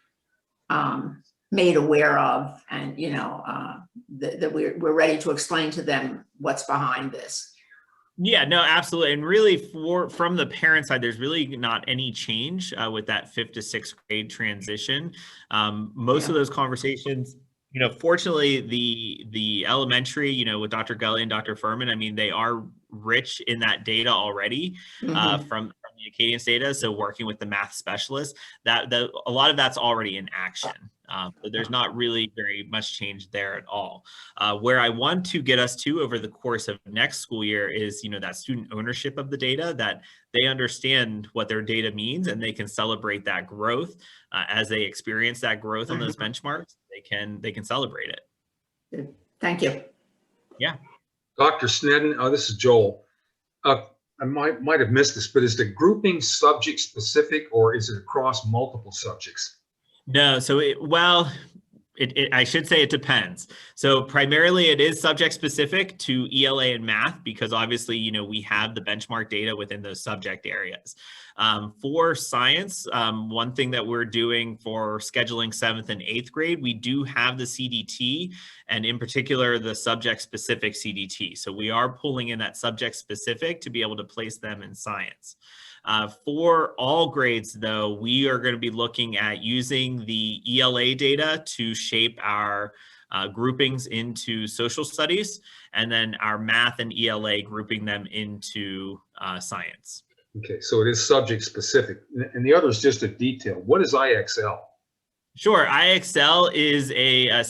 made aware of, and, that we're ready to explain to them what's behind this. Yeah, no, absolutely. And really from the parent side, there's really not any change with that 5th to 6th grade transition. Most of those conversations, fortunately, the elementary, with Dr. Gully and Dr. Furman, I mean, they are rich in that data already from the Acadience data. So working with the math specialists, that a lot of that's already in action. But there's not really very much change there at all. Where I want to get us to over the course of next school year is, that student ownership of the data, that they understand what their data means and they can celebrate that growth as they experience that growth on those benchmarks. They can celebrate it. Thank you. Yeah. Dr. Snedden, this is Joel. I might have missed this, but is the grouping subject specific or is it across multiple subjects? No, so I should say it depends. So primarily it is subject specific to ELA and math, because obviously, we have the benchmark data within those subject areas. For science, one thing that we're doing for scheduling 7th and 8th grade, we do have the CDT, and in particular, the subject specific CDT. So we are pulling in that subject specific to be able to place them in science. For all grades, though, we are going to be looking at using the ELA data to shape our groupings into social studies, and then our math and ELA grouping them into science. Okay, so it is subject specific, and the other is just a detail. What is IXL? Sure, IXL is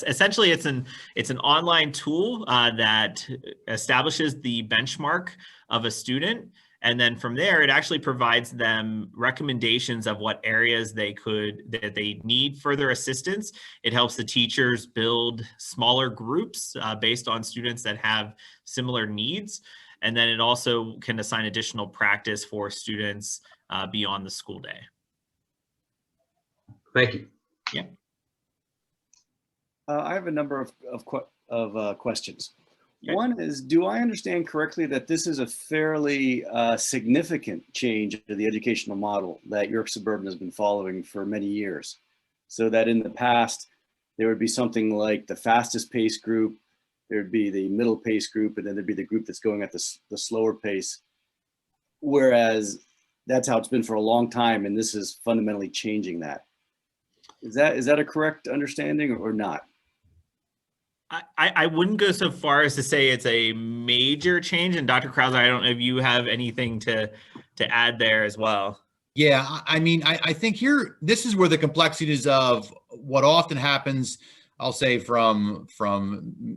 essentially it's an online tool that establishes the benchmark of a student. And then from there, it actually provides them recommendations of what areas that they need further assistance. It helps the teachers build smaller groups based on students that have similar needs. And then it also can assign additional practice for students beyond the school day. Thank you. Yeah. I have a number of questions. Okay. One is, do I understand correctly that this is a fairly significant change to the educational model that York Suburban has been following for many years? So that in the past, there would be something like the fastest pace group, there'd be the middle pace group, and then there'd be the group that's going at the slower pace. Whereas that's how it's been for a long time, and this is fundamentally changing that. Is that a correct understanding or not? I wouldn't go so far as to say it's a major change. And Dr. Krause, I don't know if you have anything to add there as well. Yeah, I mean, I think this is where the complexities of what often happens, I'll say from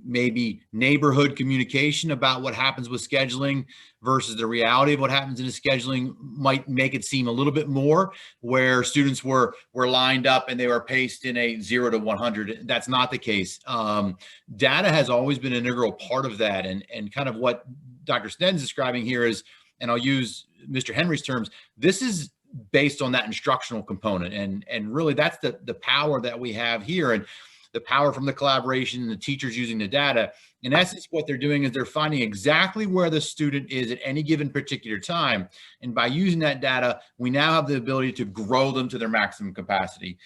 maybe neighborhood communication about what happens with scheduling versus the reality of what happens in the scheduling might make it seem a little bit more where students were lined up and they were paced in a 0 to 100. That's not the case. Data has always been an integral part of that. And kind of what Dr. Snedden's describing here is, and I'll use Mr. Henry's terms, this is based on that instructional component. And really that's the power that we have here. And the power from the collaboration and the teachers using the data. In essence, what they're doing is they're finding exactly where the student is at any given particular time. And by using that data, we now have the ability to grow them to their maximum capacity.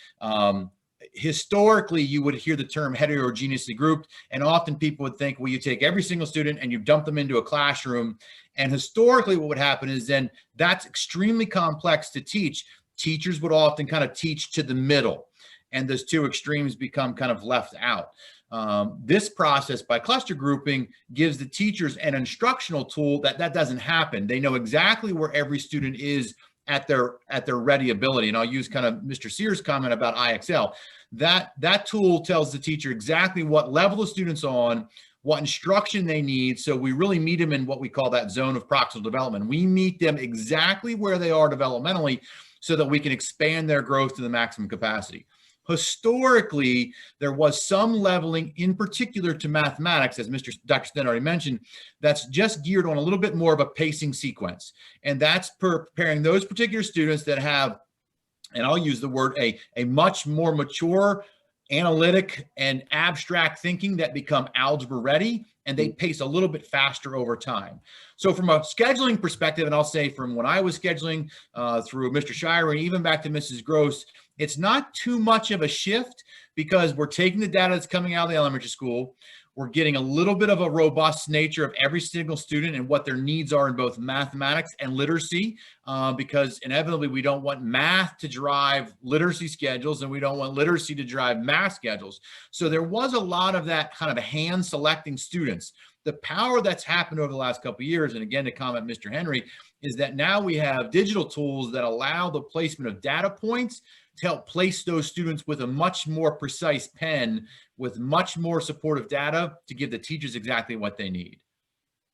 Historically, you would hear the term heterogeneously grouped, and often people would think, well, you take every single student and you dump them into a classroom. And historically, what would happen is then that's extremely complex to teach. Teachers would often kind of teach to the middle, and those two extremes become kind of left out. This process by cluster grouping gives the teachers an instructional tool that doesn't happen. They know exactly where every student is at their ready ability. And I'll use kind of Mr. Sears' comment about IXL. That tool tells the teacher exactly what level the student's on, what instruction they need. So we really meet them in what we call that zone of proximal development. We meet them exactly where they are developmentally so that we can expand their growth to the maximum capacity. Historically, there was some leveling in particular to mathematics, as Dr. Sten already mentioned, that's just geared on a little bit more of a pacing sequence. And that's preparing those particular students that have, and I'll use the word, a much more mature analytic and abstract thinking that become algebra ready, and they pace a little bit faster over time. So from a scheduling perspective, and I'll say from when I was scheduling through Mr. Shire and even back to Mrs. Gross, it's not too much of a shift because we're taking the data that's coming out of the elementary school. We're getting a little bit of a robust nature of every single student and what their needs are in both mathematics and literacy, because inevitably we don't want math to drive literacy schedules and we don't want literacy to drive math schedules. So there was a lot of that kind of hand selecting students. The power that's happened over the last couple of years, and again, to comment Mr. Henry, is that now we have digital tools that allow the placement of data points to help place those students with a much more precise pen with much more supportive data to give the teachers exactly what they need.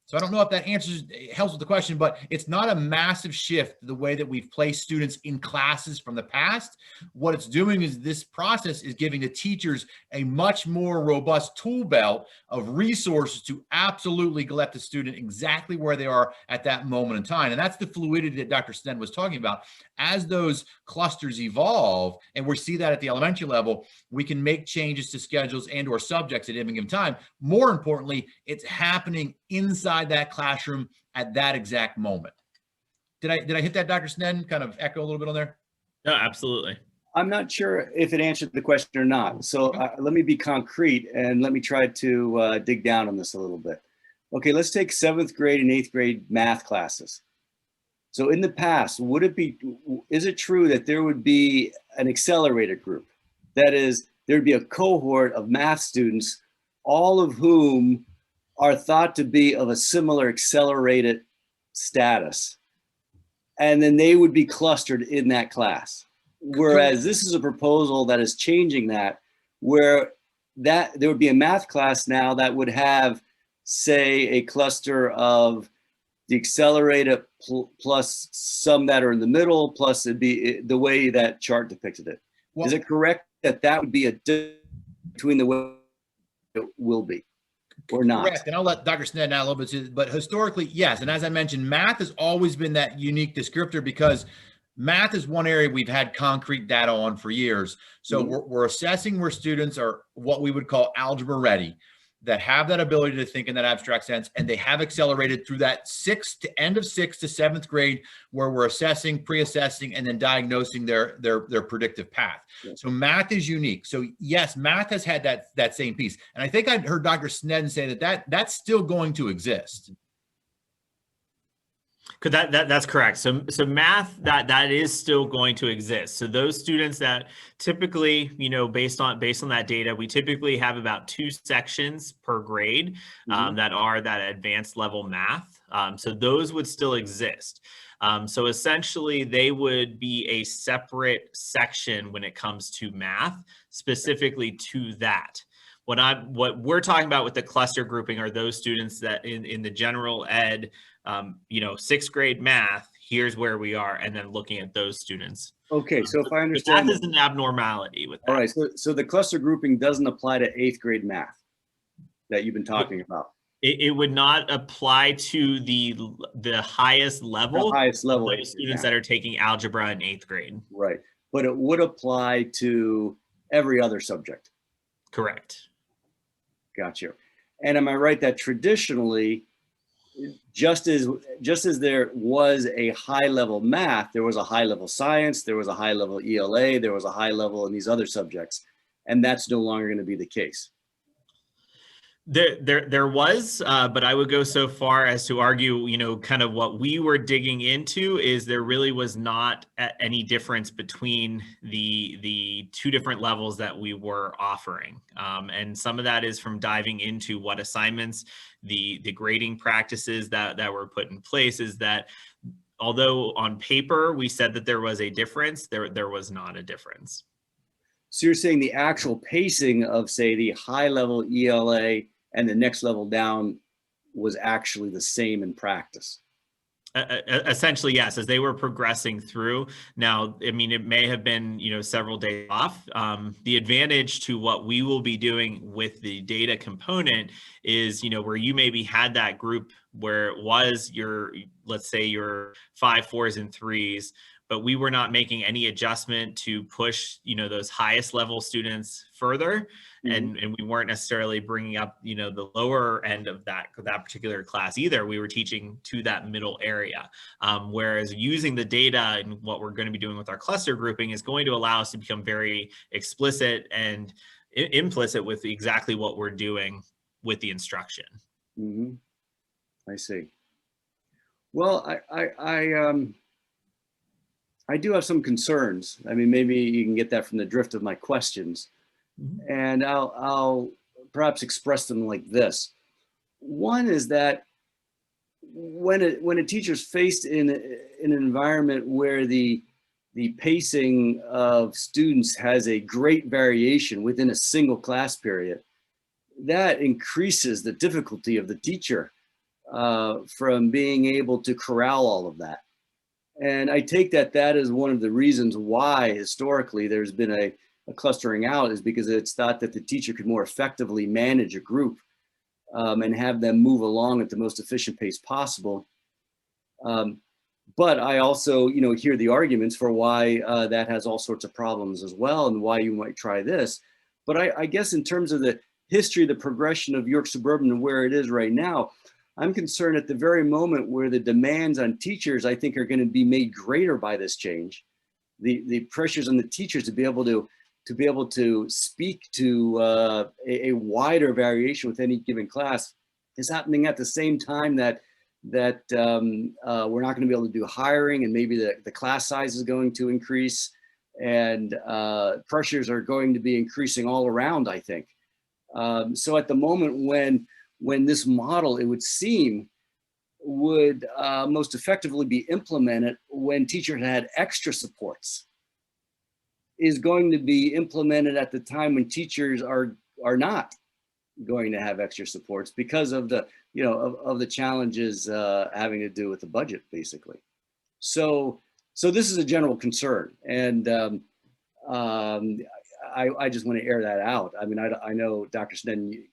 So I don't know if that helps with the question, but it's not a massive shift the way that we've placed students in classes from the past. What it's doing is this process is giving the teachers a much more robust tool belt of resources to absolutely let the student exactly where they are at that moment in time. And that's the fluidity that Dr. Sten was talking about. As those clusters evolve, and we see that at the elementary level, we can make changes to schedules and or subjects at any given time. More importantly, it's happening inside that classroom at that exact moment. Did I hit that, Dr. Snen? Kind of echo a little bit on there? No, absolutely. I'm not sure if it answered the question or not. So let me be concrete and let me try to dig down on this a little bit. Okay, let's take 7th grade and 8th grade math classes. So in the past, is it true that there would be an accelerated group? That is, there'd be a cohort of math students, all of whom are thought to be of a similar accelerated status. And then they would be clustered in that class. Whereas this is a proposal that is changing that, where there would be a math class now that would have, say, a cluster of the accelerated plus some that are in the middle, plus it'd be the way that chart depicted it. Well, is it correct that that would be a difference between the way it will be? Or not. Correct. And I'll let Dr. Sned now a little bit too, but historically, yes. And as I mentioned, math has always been that unique descriptor because math is one area we've had concrete data on for years. So we're assessing where students are what we would call algebra ready, that have that ability to think in that abstract sense, and they have accelerated through that end of 6th to 7th grade, where we're assessing, pre-assessing, and then diagnosing their predictive path. Yes. So math is unique. So yes, math has had that same piece. And I think I heard Dr. Snedden say that's still going to exist. That's correct. So math that is still going to exist. So those students that typically, based on that data, we typically have about 2 sections per grade that are that advanced level math. So those would still exist. So essentially, they would be a separate section when it comes to math, specifically to that. What we're talking about with the cluster grouping are those students that in the general ed, 6th grade math, here's where we are, and then looking at those students. Okay, so if I understand, math is an abnormality with that. All right, so the cluster grouping doesn't apply to 8th grade math that you've been talking about. It would not apply to the highest level. The highest level those students that are taking algebra in 8th grade. Right, but it would apply to every other subject. Correct. Got you. And am I right that traditionally, just as there was a high level math, there was a high level science, there was a high level ELA, there was a high level in these other subjects, and that's no longer going to be the case? There was, but I would go so far as to argue, kind of what we were digging into is there really was not any difference between the 2 different levels that we were offering. And some of that is from diving into what assignments, the grading practices that were put in place, is that although on paper we said that there was a difference, there was not a difference. So you're saying the actual pacing of, say, the high level ELA and the next level down was actually the same in practice? Essentially, yes, as they were progressing through. Now, I mean, it may have been, several days off. The advantage to what we will be doing with the data component is, where you maybe had that group where it was let's say your 5, 4s, and 3s, but we were not making any adjustment to push, those highest level students further. And we weren't necessarily bringing up, the lower end of that particular class either. We were teaching to that middle area. Whereas using the data and what we're going to be doing with our cluster grouping is going to allow us to become very explicit and implicit with exactly what we're doing with the instruction. I see. Well, I do have some concerns. I mean, maybe you can get that from the drift of my questions. And I'll perhaps express them like this. One is that when a teacher's faced in an environment where the pacing of students has a great variation within a single class period, that increases the difficulty of the teacher from being able to corral all of that. And I take that is one of the reasons why historically there's been a clustering out, is because it's thought that the teacher could more effectively manage a group and have them move along at the most efficient pace possible. But I also, hear the arguments for why that has all sorts of problems as well, and why you might try this. But I guess in terms of the history, the progression of York Suburban and where it is right now, I'm concerned at the very moment where the demands on teachers, I think, are going to be made greater by this change. The pressures on the teachers to be able to speak to a wider variation with any given class is happening at the same time that we're not going to be able to do hiring, and maybe the class size is going to increase, and pressures are going to be increasing all around, I think. So at the moment when this model, it would seem, would most effectively be implemented when teachers had extra supports, is going to be implemented at the time when teachers are not going to have extra supports because of the of the challenges having to do with the budget, basically. So this is a general concern, and I just want to air that out. I mean, I know, Dr. Sneddon,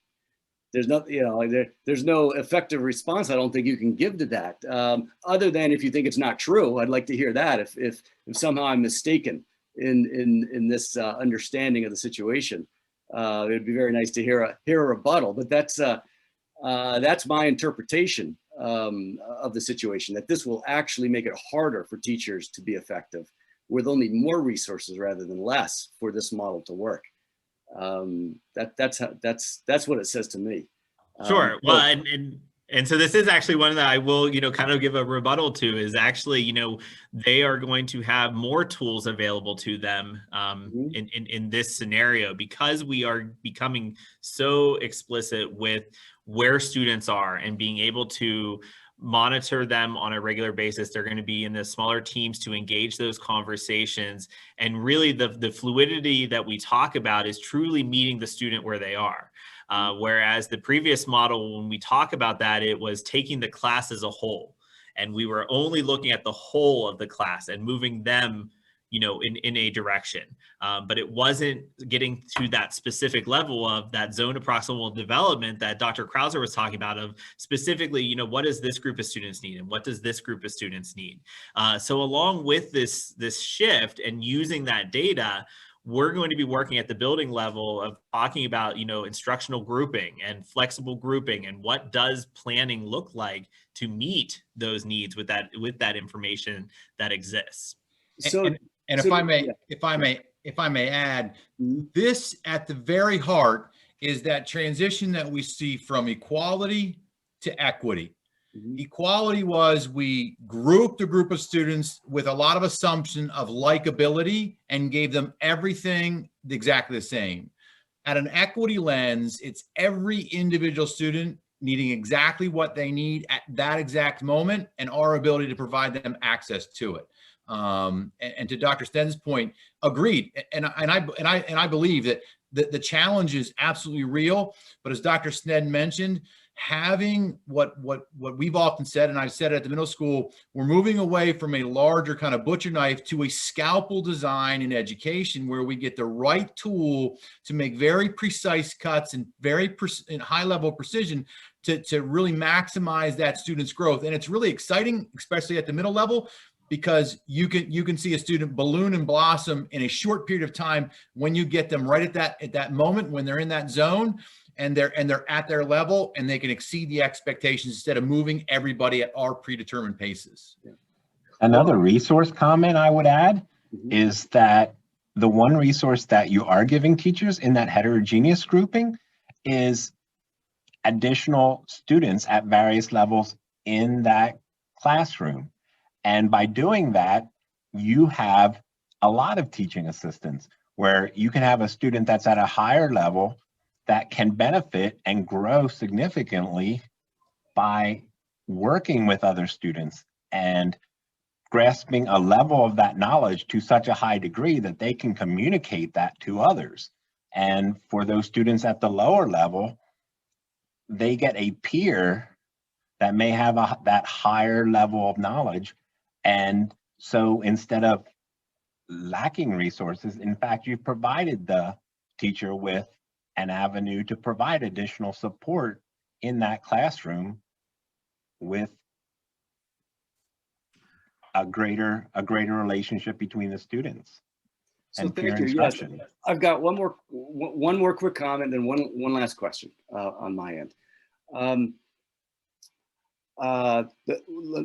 there's nothing, there's no effective response I don't think you can give to that, other than if you think it's not true. I'd like to hear that if somehow I'm mistaken in this understanding of the situation. It'd be very nice to hear a rebuttal, but that's my interpretation of the situation, that this will actually make it harder for teachers to be effective, where they'll need more resources rather than less for this model to work. That's what it says to me. Sure. Well, and so this is actually one that I will, kind of give a rebuttal to, is actually, they are going to have more tools available to them in this scenario, because we are becoming so explicit with where students are and being able to monitor them on a regular basis. They're going to be in the smaller teams to engage those conversations. And really the fluidity that we talk about is truly meeting the student where they are. Whereas the previous model, when we talk about that, it was taking the class as a whole, and we were only looking at the whole of the class and moving them, in a direction. But it wasn't getting to that specific level of that zone of proximal development that Dr. Krauser was talking about, of specifically, what does this group of students need and what does this group of students need? So along with this shift and using that data, we're going to be working at the building level of talking about, instructional grouping and flexible grouping, and what does planning look like to meet those needs with that information that exists. So, and if I may add, this at the very heart is that transition that we see from equality to equity. Equality was, we grouped a group of students with a lot of assumption of likability and gave them everything exactly the same. At an equity lens, it's every individual student needing exactly what they need at that exact moment, and our ability to provide them access to it. And to Dr. Sneddon's point, agreed. And I believe that the challenge is absolutely real. But as Dr. Sneddon mentioned, having what we've often said, and I've said it at the middle school, we're moving away from a larger kind of butcher knife to a scalpel design in education, where we get the right tool to make very precise cuts and in high level precision to really maximize that student's growth. And it's really exciting, especially at the middle level, because you can see a student balloon and blossom in a short period of time when you get them right at that moment when they're in that zone and they're at their level and they can exceed the expectations instead of moving everybody at our predetermined paces. Yeah. Another resource comment I would add is that the one resource that you are giving teachers in that heterogeneous grouping is additional students at various levels in that classroom. And by doing that, you have a lot of teaching assistants where you can have a student that's at a higher level that can benefit and grow significantly by working with other students and grasping a level of that knowledge to such a high degree that they can communicate that to others. And for those students at the lower level, they get a peer that may have that higher level of knowledge. And so instead of lacking resources, in fact, you've provided the teacher with an avenue to provide additional support in that classroom with a greater relationship between the students. So and peer thank you. instruction. Yes, I've got one more quick comment and one last question on my end. Let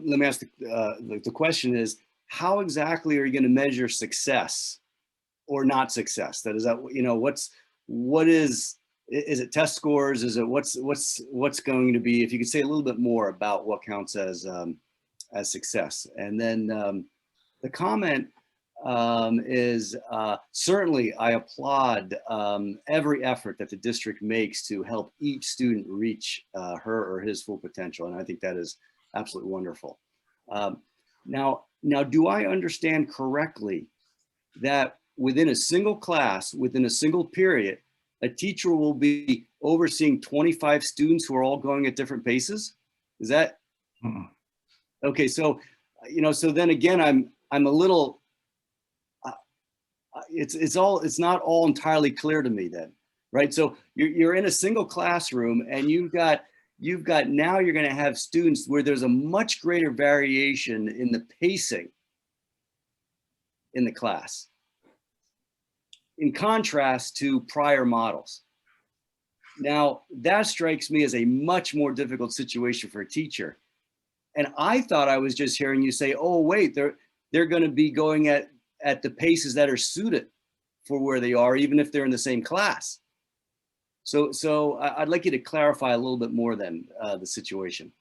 me ask the question is, how exactly are you going to measure success or not success? That is that, you know, what is it test scores? Is it what's going to be, if you could say a little bit more about what counts as success. And then the comment is certainly I applaud every effort that the district makes to help each student reach her or his full potential. And I think that is absolutely wonderful. Now, do I understand correctly that within a single class, within a single period, a teacher will be overseeing 25 students who are all going at different paces? Is that? Okay, so, you know, so then again, I'm a little, it's not all entirely clear to me then, right? So you're in a single classroom and you've got now you're going to have students where there's a much greater variation in the pacing in the class, in contrast to prior models. Now, that strikes me as a much more difficult situation for a teacher. And I thought I was just hearing you say, oh, wait, they're going to be going at the paces that are suited for where they are, even if they're in the same class. So I'd like you to clarify a little bit more than the situation.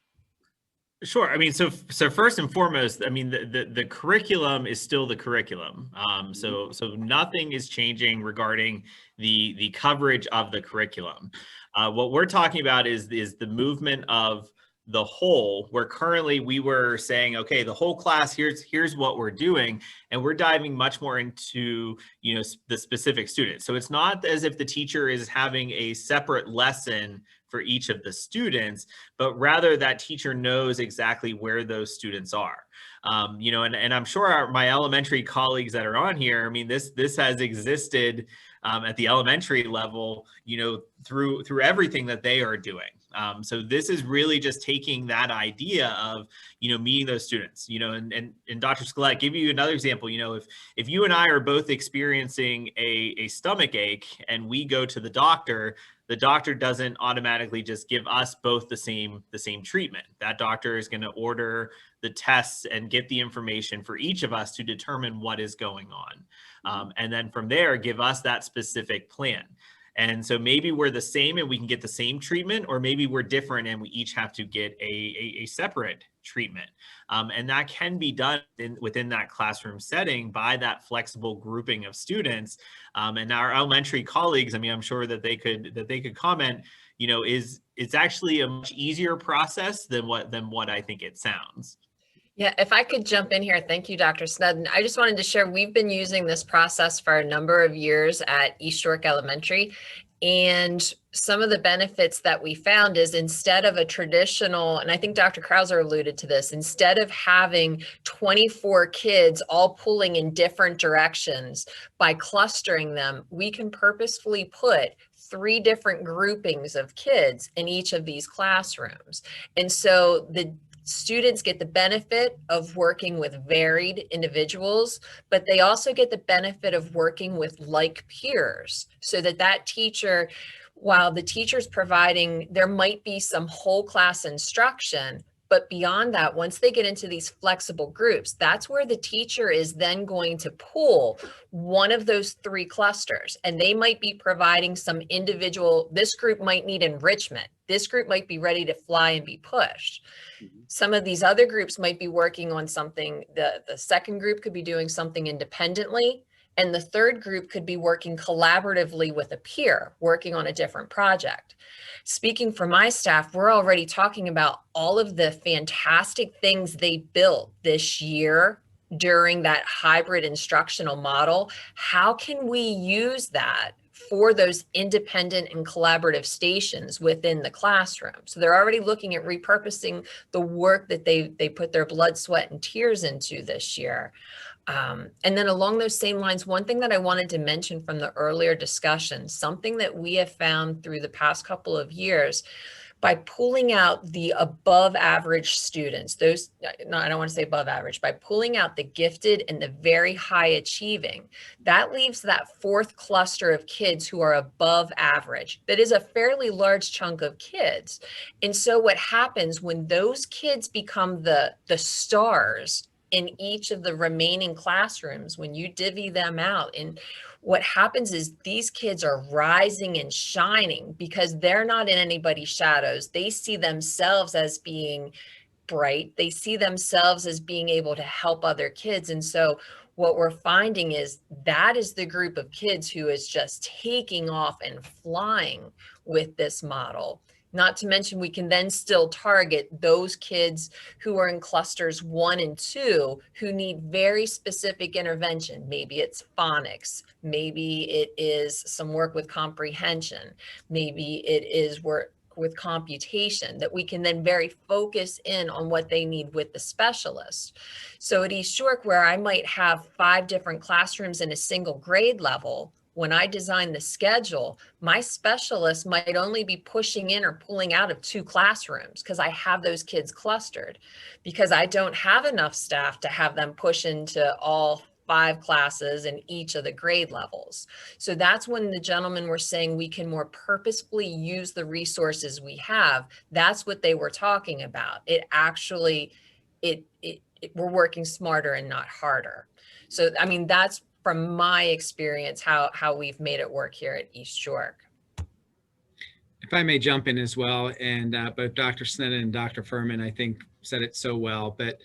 Sure. I mean, so first and foremost, I mean, the curriculum is still the curriculum. So nothing is changing regarding the coverage of the curriculum. What we're talking about is the movement of the whole, where currently we were saying, okay, the whole class, here's what we're doing, and we're diving much more into, you know, the specific students. So it's not as if the teacher is having a separate lesson for each of the students, but rather that teacher knows exactly where those students are. You know, and I'm sure my elementary colleagues that are on here, I mean, this has existed at the elementary level, you know, through everything that they are doing. So this is really just taking that idea of, you know, meeting those students, you know, and Dr. Scalette, give you another example. You know, if you and I are both experiencing a stomach ache and we go to the doctor doesn't automatically just give us both the same treatment. That doctor is going to order the tests and get the information for each of us to determine what is going on. And then from there, give us that specific plan. And so maybe we're the same and we can get the same treatment, or maybe we're different and we each have to get a separate treatment. And that can be done within that classroom setting by that flexible grouping of students. And our elementary colleagues, I mean, I'm sure that they could comment, you know, it's actually a much easier process than what I think it sounds. Yeah, if I could jump in here. Thank you, Dr. Snedden. I just wanted to share, we've been using this process for a number of years at East York Elementary, And some of the benefits that we found is instead of a traditional, and I think Dr. Krauser alluded to this, instead of having 24 kids all pulling in different directions, by clustering them, we can purposefully put 3 different groupings of kids in each of these classrooms. And so the students get the benefit of working with varied individuals, but they also get the benefit of working with like peers, so that that teacher, while the teacher's providing, there might be some whole class instruction, but beyond that, once they get into these flexible groups, that's where the teacher is then going to pull one of those 3 clusters, and they might be providing some individual, this group might need enrichment, this group might be ready to fly and be pushed. Some of these other groups might be working on something, the second group could be doing something independently, and the third group could be working collaboratively with a peer, working on a different project. Speaking for my staff, we're already talking about all of the fantastic things they built this year during that hybrid instructional model. How can we use that for those independent and collaborative stations within the classroom? So they're already looking at repurposing the work that they put their blood, sweat, and tears into this year. And then along those same lines, one thing that I wanted to mention from the earlier discussion, something that we have found through the past couple of years, by pulling out the above average students, those, no, I don't want to say above average, by pulling out the gifted and the very high achieving, that leaves that 4th cluster of kids who are above average. That is a fairly large chunk of kids. And so what happens when those kids become the stars in each of the remaining classrooms, when you divvy them out, and what happens is these kids are rising and shining because they're not in anybody's shadows. They see themselves as being bright. They see themselves as being able to help other kids. And so what we're finding is that is the group of kids who is just taking off and flying with this model. Not to mention, we can then still target those kids who are in clusters 1 and 2 who need very specific intervention. Maybe it's phonics, maybe it is some work with comprehension, maybe it is work with computation, that we can then very focus in on what they need with the specialist. So at East York, where I might have 5 different classrooms in a single grade level, when I design the schedule, my specialist might only be pushing in or pulling out of 2 classrooms because I have those kids clustered, because I don't have enough staff to have them push into all 5 classes in each of the grade levels. So that's when the gentlemen were saying we can more purposefully use the resources we have. That's what they were talking about. It actually, we're working smarter and not harder. So, I mean, that's from my experience, how we've made it work here at East York. If I may jump in as well, and both Dr. Sneddon and Dr. Furman, I think, said it so well, but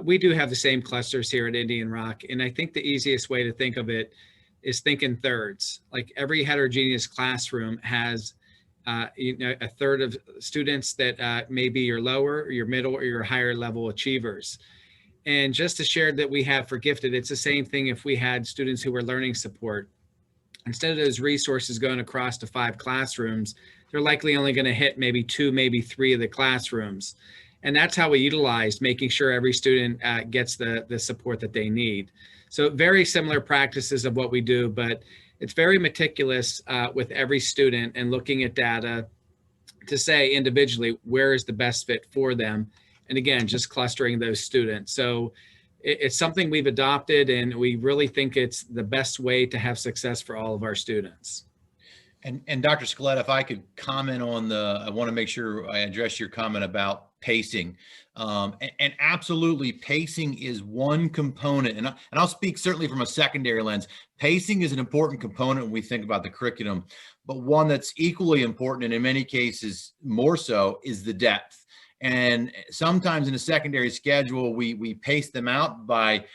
we do have the same clusters here at Indian Rock. And I think the easiest way to think of it is think in thirds. Like every heterogeneous classroom has a third of students that may be your lower, or your middle, or your higher level achievers. And just to share that we have for gifted, it's the same thing if we had students who were learning support. Instead of those resources going across to 5 classrooms, they're likely only going to hit maybe 2, maybe 3 of the classrooms. And that's how we utilized making sure every student gets the support that they need. So very similar practices of what we do, but it's very meticulous with every student and looking at data to say individually, where is the best fit for them? And again, just clustering those students. So it's something we've adopted, and we really think it's the best way to have success for all of our students. And Dr. Scaletta, if I could comment on I want to make sure I address your comment about pacing. And absolutely, pacing is one component, and I'll speak certainly from a secondary lens. Pacing is an important component when we think about the curriculum, but one that's equally important, and in many cases more so, is the depth. And sometimes in a secondary schedule, we pace them out by,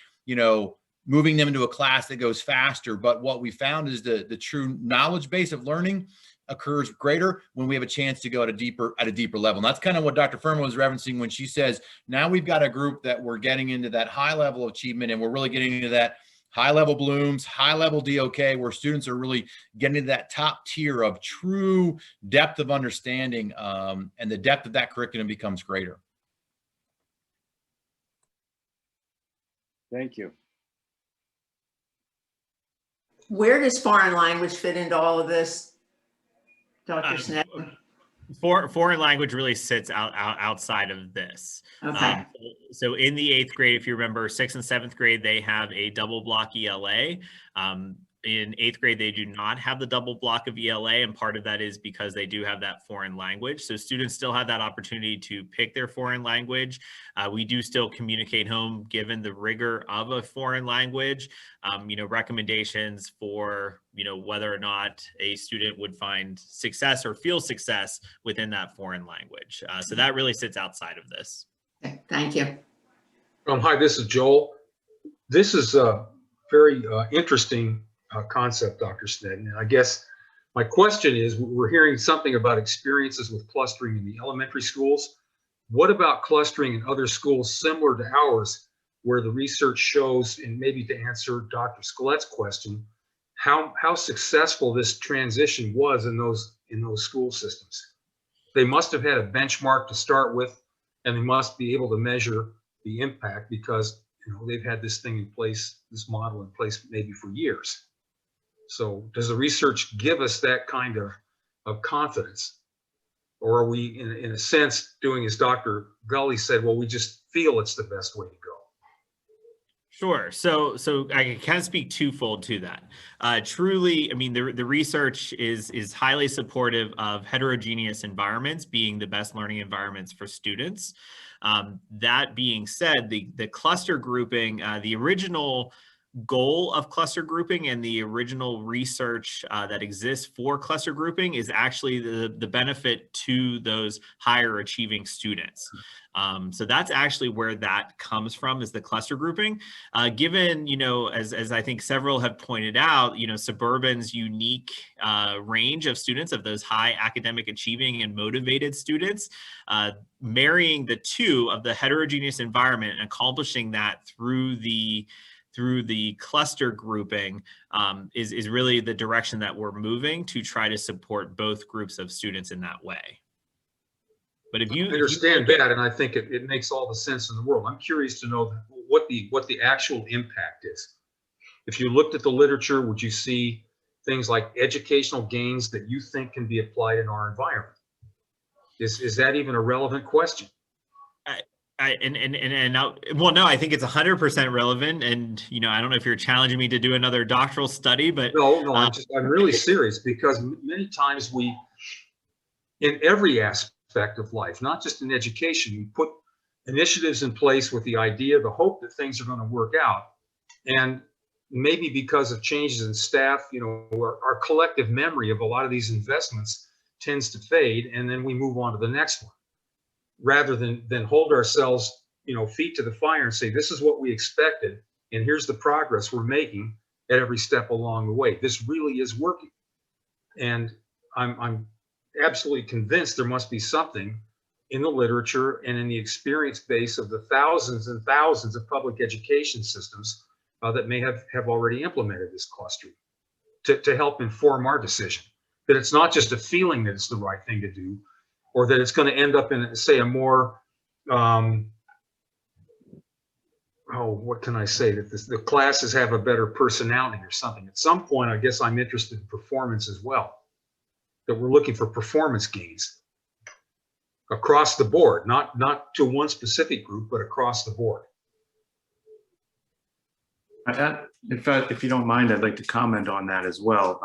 moving them into a class that goes faster. But what we found is the true knowledge base of learning occurs greater when we have a chance to go at a deeper level. And that's kind of what Dr. Furman was referencing when she says, now we've got a group that we're getting into that high level of achievement, and we're really getting into that high level Blooms, high level DOK, where students are really getting to that top tier of true depth of understanding, and the depth of that curriculum becomes greater. Thank you. Where does foreign language fit into all of this, Dr. Snett? Foreign language really sits outside of this. Okay. So in the 8th grade, if you remember, 6th and 7th grade, they have a double block ELA. In 8th grade, they do not have the double block of ELA, and part of that is because they do have that foreign language. So students still have that opportunity to pick their foreign language. We do still communicate home, given the rigor of a foreign language, recommendations for, whether or not a student would find success or feel success within that foreign language. So that really sits outside of this. Okay, thank you. Hi, this is Joel. This is a very interesting concept, Dr. Snett. And I guess my question is, we're hearing something about experiences with clustering in the elementary schools. What about clustering in other schools similar to ours, where the research shows, and maybe to answer Dr. Skelet's question, how successful this transition was in those school systems? They must have had a benchmark to start with, and they must be able to measure the impact, because they've had this thing in place, this model in place maybe for years. So does the research give us that kind of confidence? Or are we, in a sense, doing as Dr. Gully said, well, we just feel it's the best way to go? Sure. So I can speak twofold to that. Truly, I mean, the research is highly supportive of heterogeneous environments being the best learning environments for students. That being said, the cluster grouping, the original goal of cluster grouping and the original research that exists for cluster grouping is actually the benefit to those higher achieving students. So that's actually where that comes from, is the cluster grouping. Given, as I think several have pointed out, suburban's unique range of students, of those high academic achieving and motivated students, marrying the two of the heterogeneous environment and accomplishing that through the cluster grouping is really the direction that we're moving to try to support both groups of students in that way. But if you understand that, and I think it makes all the sense in the world. I'm curious to know what the actual impact is. If you looked at the literature, would you see things like educational gains that you think can be applied in our environment? Is that even a relevant question? Well, no, I think it's 100% relevant. And, I don't know if you're challenging me to do another doctoral study, but no, I'm really serious, because many times in every aspect of life, not just in education, we put initiatives in place with the idea, the hope that things are going to work out. And maybe because of changes in staff, our collective memory of a lot of these investments tends to fade, and then we move on to the next one, rather than hold ourselves, feet to the fire and say, this is what we expected, and here's the progress we're making at every step along the way. This really is working. And I'm absolutely convinced there must be something in the literature and in the experience base of the thousands and thousands of public education systems that may have already implemented this clustering to help inform our decision. That it's not just a feeling that it's the right thing to do, or that it's going to end up in, say, a more, what can I say, that the classes have a better personality or something. At some point, I guess I'm interested in performance as well, that we're looking for performance gains across the board, not to one specific group, but across the board. If you don't mind, I'd like to comment on that as well.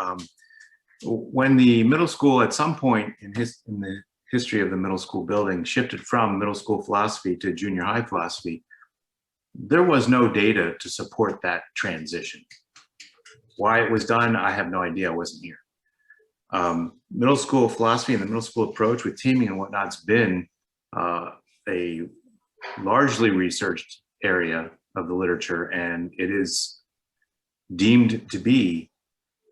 When the middle school, at some point in the history of the middle school building, shifted from middle school philosophy to junior high philosophy, there was no data to support that transition. Why it was done, I have no idea. I wasn't here. Middle school philosophy and the middle school approach with teaming and whatnot's been a largely researched area of the literature, and it is deemed to be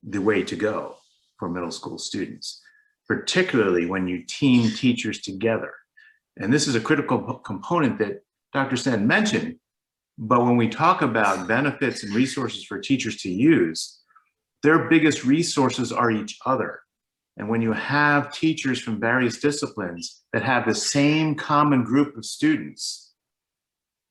the way to go for middle school students, particularly when you team teachers together. And this is a critical component that Dr. Snett mentioned. But when we talk about benefits and resources for teachers to use, their biggest resources are each other. And when you have teachers from various disciplines that have the same common group of students,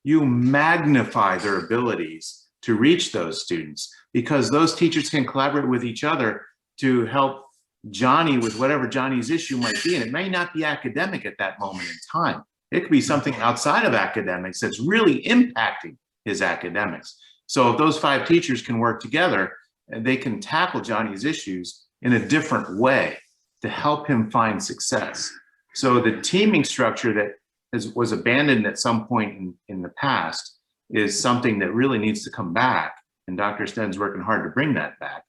you magnify their abilities to reach those students, because those teachers can collaborate with each other to help Johnny with whatever Johnny's issue might be. And it may not be academic at that moment in time. It could be something outside of academics that's really impacting his academics. So if those 5 teachers can work together, they can tackle Johnny's issues in a different way to help him find success. So the teaming structure that was abandoned at some point in the past is something that really needs to come back. And Dr. Sten's working hard to bring that back.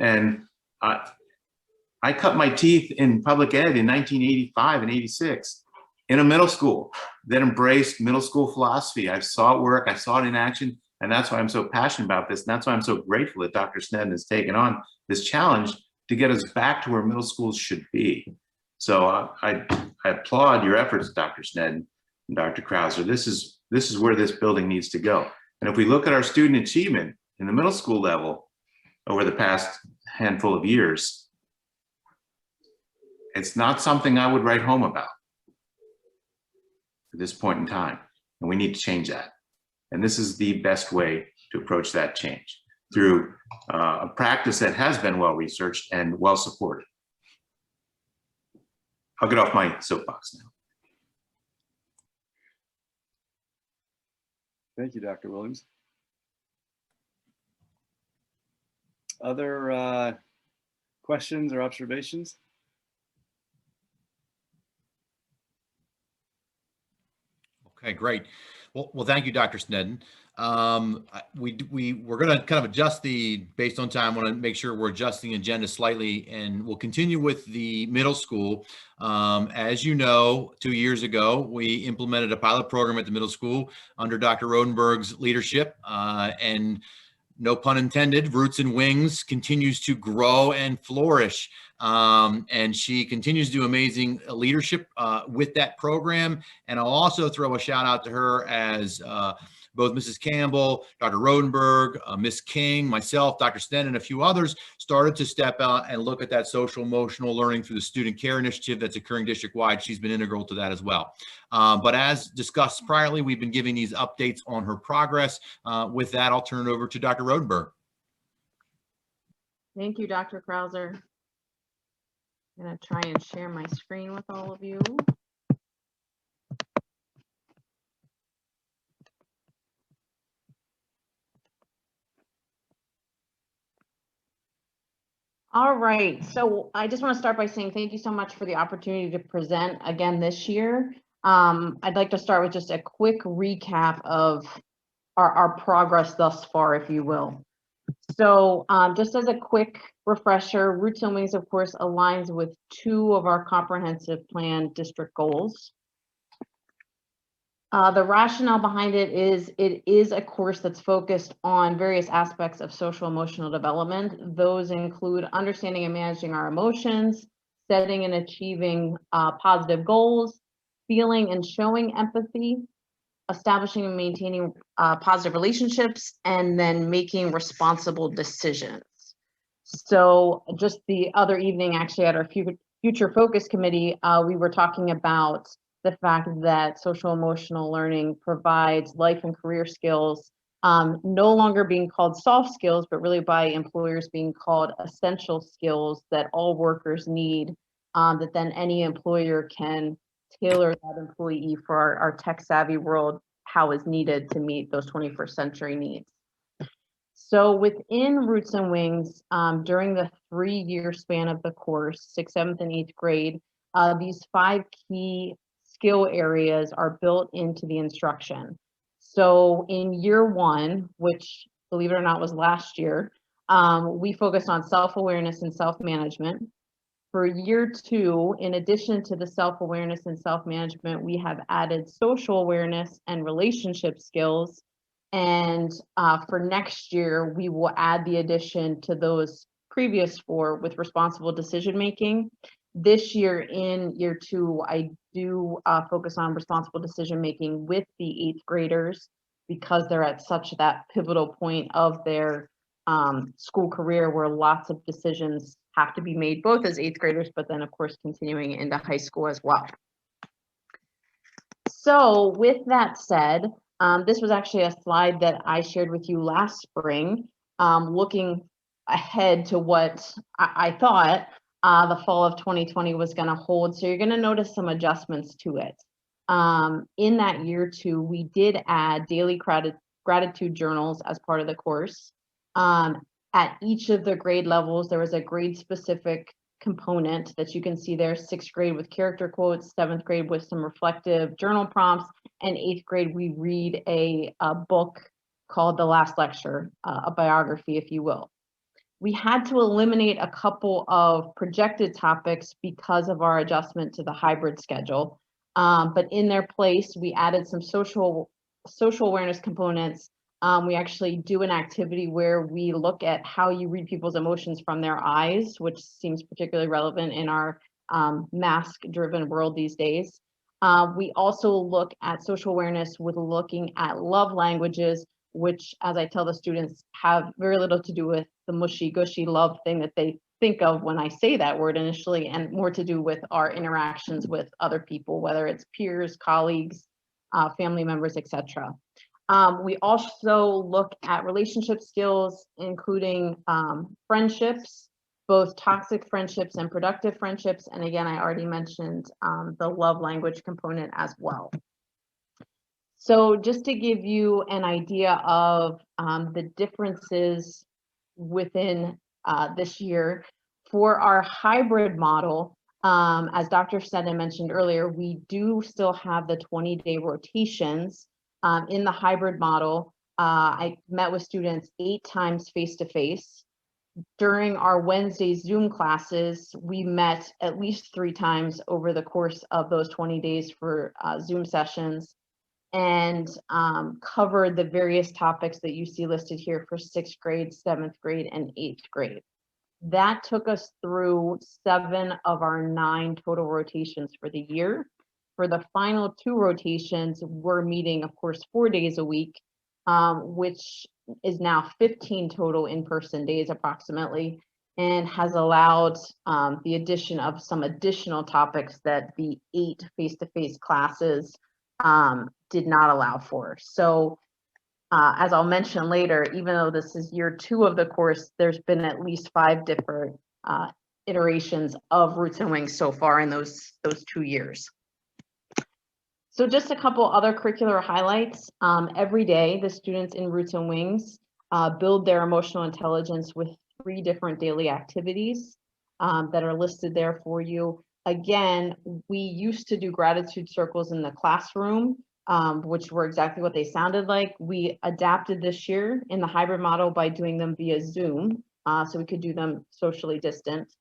And I cut my teeth in public ed in 1985 and 86 in a middle school that embraced middle school philosophy. I saw it work, I saw it in action, and that's why I'm so passionate about this. And that's why I'm so grateful that Dr. Snedden has taken on this challenge to get us back to where middle schools should be. So I applaud your efforts, Dr. Snedden and Dr. Krauser. This is where this building needs to go. And if we look at our student achievement in the middle school level over the past handful of years, it's not something I would write home about at this point in time. And we need to change that. And this is the best way to approach that change, through a practice that has been well researched and well supported. I'll get off my soapbox now. Thank you, Dr. Williams. Other questions or observations? Okay, great. Well, thank you, Dr. Snedden. We're going to kind of adjust based on time. I want to make sure we're adjusting the agenda slightly, and we'll continue with the middle school. As you know, 2 years ago, we implemented a pilot program at the middle school under Dr. Rodenberg's leadership, and no pun intended, Roots and Wings continues to grow and flourish. And she continues to do amazing leadership with that program. And I'll also throw a shout out to her as both Mrs. Campbell, Dr. Rodenberg, Ms. King, myself, Dr. Sten, and a few others started to step out and look at that social emotional learning through the student care initiative that's occurring district-wide. She's been integral to that as well. But as discussed priorly, we've been giving these updates on her progress. With that, I'll turn it over to Dr. Rodenberg. Thank you, Dr. Krauser. I'm going to try and share my screen with all of you. All right, so I just want to start by saying thank you so much for the opportunity to present again this year. I'd like to start with just a quick recap of our progress thus far, if you will. So just as a quick refresher, Roots and Wings, of course, aligns with 2 of our comprehensive plan district goals. The rationale behind it is a course that's focused on various aspects of social emotional development. Those include understanding and managing our emotions, setting and achieving positive goals, feeling and showing empathy, establishing and maintaining positive relationships, and then making responsible decisions. So just the other evening, actually, at our future focus committee, we were talking about the fact that social emotional learning provides life and career skills, no longer being called soft skills, but really by employers being called essential skills that all workers need, that then any employer can tailor that employee for our tech savvy world, how is needed to meet those 21st century needs. So within Roots and Wings, during the 3-year span of the course, 6th, 7th, and 8th grade, these 5 key skill areas are built into the instruction. So in year 1, which believe it or not was last year, we focused on self-awareness and self-management. For year 2, in addition to the self-awareness and self-management, we have added social awareness and relationship skills. And for next year, we will add the addition to those previous 4 with responsible decision-making. This year in year 2, I do focus on responsible decision-making with the 8th graders. because they're at such that pivotal point of their school career where lots of decisions have to be made, both as 8th graders, but then of course continuing into high school as well. So with that said, this was actually a slide that I shared with you last spring, looking ahead to what I thought the fall of 2020 was going to hold. So you're going to notice some adjustments to it. In that year too, we did add daily gratitude journals as part of the course. At each of the grade levels, there was a grade specific component that you can see there. 6th grade with character quotes, 7th grade with some reflective journal prompts, and 8th grade we read a book called The Last Lecture, a biography, if you will. We had to eliminate a couple of projected topics because of our adjustment to the hybrid schedule. But in their place, we added some social awareness components. We actually do an activity where we look at how you read people's emotions from their eyes, which seems particularly relevant in our mask-driven world these days. We also look at social awareness with looking at love languages, which, as I tell the students, have very little to do with the mushy-gushy love thing that they think of when I say that word initially, and more to do with our interactions with other people, whether it's peers, colleagues, family members, etc. We also look at relationship skills, including friendships, both toxic friendships and productive friendships. And again, I already mentioned the love language component as well. So just to give you an idea of the differences within this year, for our hybrid model, as Dr. Sneddon mentioned earlier, we do still have the 20-day rotations. In the hybrid model, I met with students 8 times face-to-face. During our Wednesday Zoom classes, we met at least 3 times over the course of those 20 days for Zoom sessions, and covered the various topics that you see listed here for 6th grade, 7th grade, and 8th grade. That took us through 7 of our 9 total rotations for the year. For the final 2 rotations, we're meeting, of course, 4 days a week, which is now 15 total in-person days approximately, and has allowed the addition of some additional topics that the 8 face-to-face classes did not allow for. So as I'll mention later, even though this is year 2 of the course, there's been at least 5 different iterations of Roots and Wings so far in those 2 years. So just a couple other curricular highlights. Every day, the students in Roots and Wings build their emotional intelligence with 3 different daily activities that are listed there for you. Again, we used to do gratitude circles in the classroom, which were exactly what they sounded like. We adapted this year in the hybrid model by doing them via Zoom, so we could do them socially distant.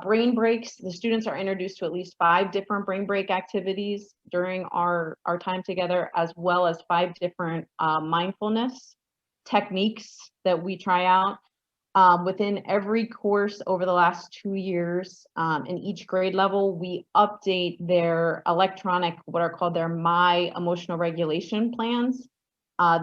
Brain breaks, the students are introduced to at least 5 different brain break activities during our time together, as well as 5 different mindfulness techniques that we try out. Within every course over the last 2 years, in each grade level, we update their electronic, what are called their My Emotional Regulation plans.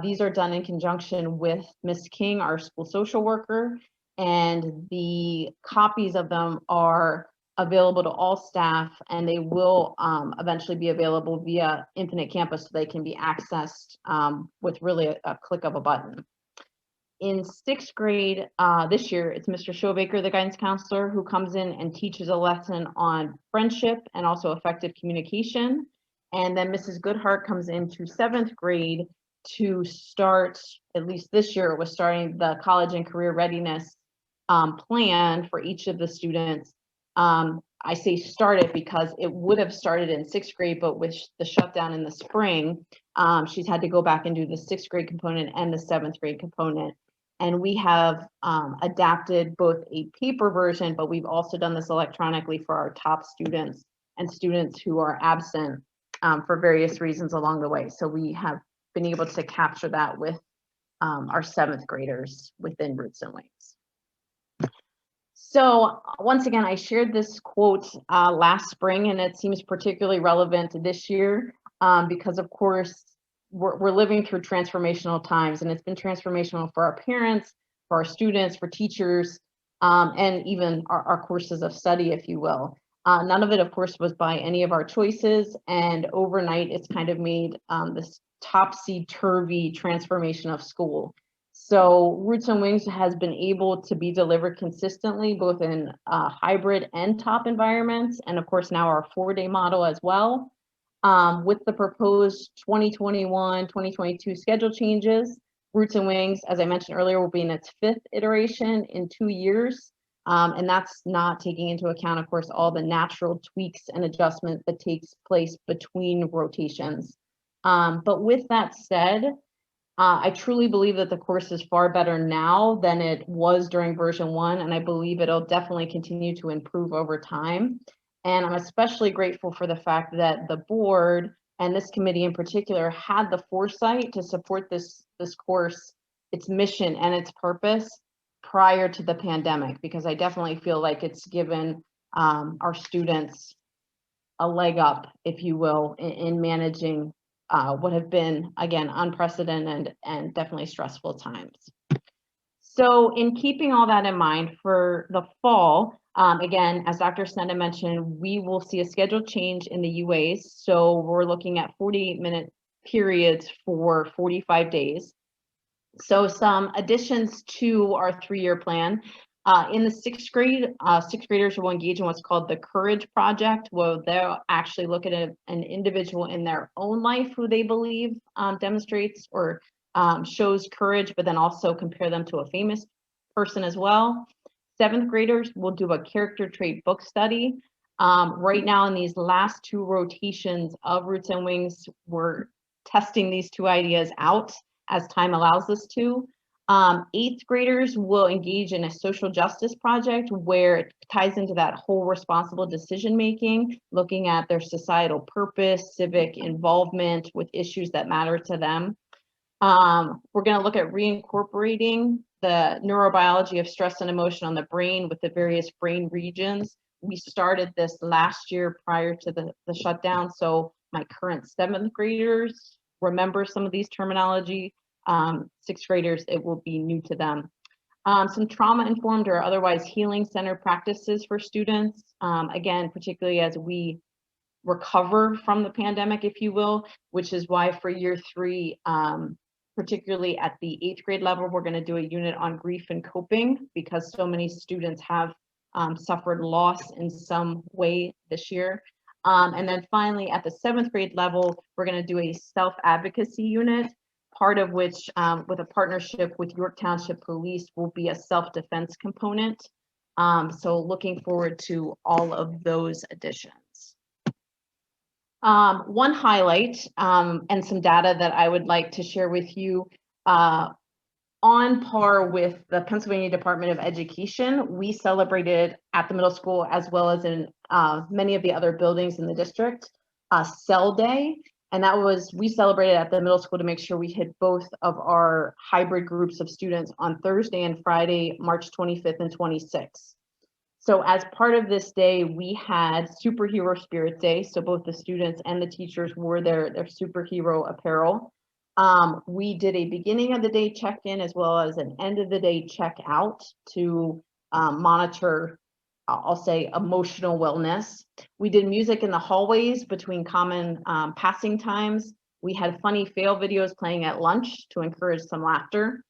These are done in conjunction with Ms. King, our school social worker, and the copies of them are available to all staff, and they will eventually be available via Infinite Campus, so they can be accessed with really a click of a button. In 6th grade this year, it's Mr. Showbaker, the guidance counselor, who comes in and teaches a lesson on friendship and also effective communication. And then Mrs. Goodhart comes into 7th grade to start, at least this year, it was starting the college and career readiness plan for each of the students. I say started because it would have started in 6th grade, but with the shutdown in the spring, she's had to go back and do the 6th grade component and the 7th grade component. And we have adapted both a paper version, but we've also done this electronically for our top students and students who are absent for various reasons along the way. So we have been able to capture that with our 7th graders within Roots and Wings. So once again, I shared this quote last spring, and it seems particularly relevant this year because, of course, we're living through transformational times, and it's been transformational for our parents, for our students, for teachers, and even our courses of study, if you will. None of it, of course, was by any of our choices, and overnight it's kind of made this topsy-turvy transformation of school. So Roots and Wings has been able to be delivered consistently, both in hybrid and top environments, and of course now our 4-day model as well. With the proposed 2021-2022 schedule changes, Roots and Wings, as I mentioned earlier, will be in its 5th iteration in 2 years. And that's not taking into account, of course, all the natural tweaks and adjustment that takes place between rotations. But with that said, I truly believe that the course is far better now than it was during version 1, and I believe it'll definitely continue to improve over time. And I'm especially grateful for the fact that the board and this committee in particular had the foresight to support this course, its mission and its purpose prior to the pandemic, because I definitely feel like it's given our students a leg up, if you will, in managing what have been, again, unprecedented and definitely stressful times. So in keeping all that in mind, for the fall, again, as Dr. Snedden mentioned, we will see a schedule change in the UAs. So we're looking at 48-minute periods for 45 days. So some additions to our 3-year plan. In the 6th grade, 6th graders will engage in what's called the Courage Project, where they'll actually look at an individual in their own life who they believe demonstrates or shows courage, but then also compare them to a famous person as well. 7th graders will do a character trait book study. Right now in these last 2 rotations of Roots and Wings, we're testing these 2 ideas out as time allows us to. 8th graders will engage in a social justice project where it ties into that whole responsible decision making, looking at their societal purpose, civic involvement with issues that matter to them. We're going to look at reincorporating the neurobiology of stress and emotion on the brain with the various brain regions. We started this last year prior to the shutdown, so my current 7th graders remember some of these terminology. 6th graders, it will be new to them. Some trauma-informed or otherwise healing-centered practices for students, again, particularly as we recover from the pandemic, if you will, which is why for year 3, particularly at the 8th grade level, we're going to do a unit on grief and coping, because so many students have suffered loss in some way this year. And then finally, at the 7th grade level, we're going to do a self-advocacy unit, part of which, with a partnership with York Township Police, will be a self-defense component. So looking forward to all of those additions. One highlight and some data that I would like to share with you, on par with the Pennsylvania Department of Education, we celebrated at the middle school as well as in many of the other buildings in the district, Cell Day. And that was, we celebrated at the middle school to make sure we hit both of our hybrid groups of students on Thursday and Friday, March 25th and 26th. So as part of this day, we had Superhero Spirit Day. So both the students and the teachers wore their superhero apparel. We did a beginning of the day check-in as well as an end of the day check-out to monitor, I'll say, emotional wellness. We did music in the hallways between common passing times. We had funny fail videos playing at lunch to encourage some laughter.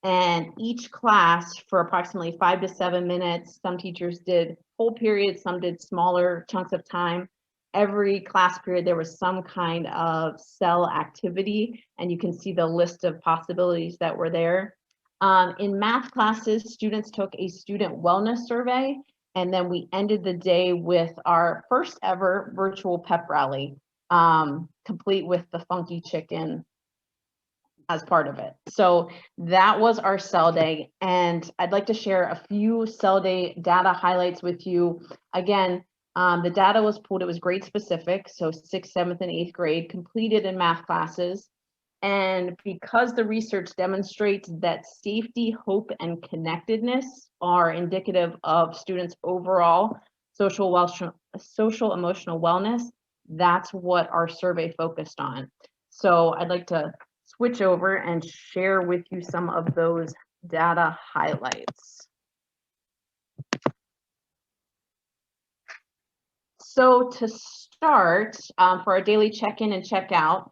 And each class for approximately 5 to 7 minutes, some teachers did whole periods, some did smaller chunks of time. Every class period, there was some kind of cell activity, and you can see the list of possibilities that were there. In math classes, students took a student wellness survey, and then we ended the day with our first ever virtual pep rally, complete with the funky chicken as part of it. So that was our Cell Day, and I'd like to share a few Cell Day data highlights with you. Again, the data was pulled, it was grade specific, so 6th, 7th, and 8th grade completed in math classes. And because the research demonstrates that safety, hope, and connectedness are indicative of students' overall social emotional wellness, that's what our survey focused on. So I'd like to switch over and share with you some of those data highlights. So to start, for our daily check-in and check-out,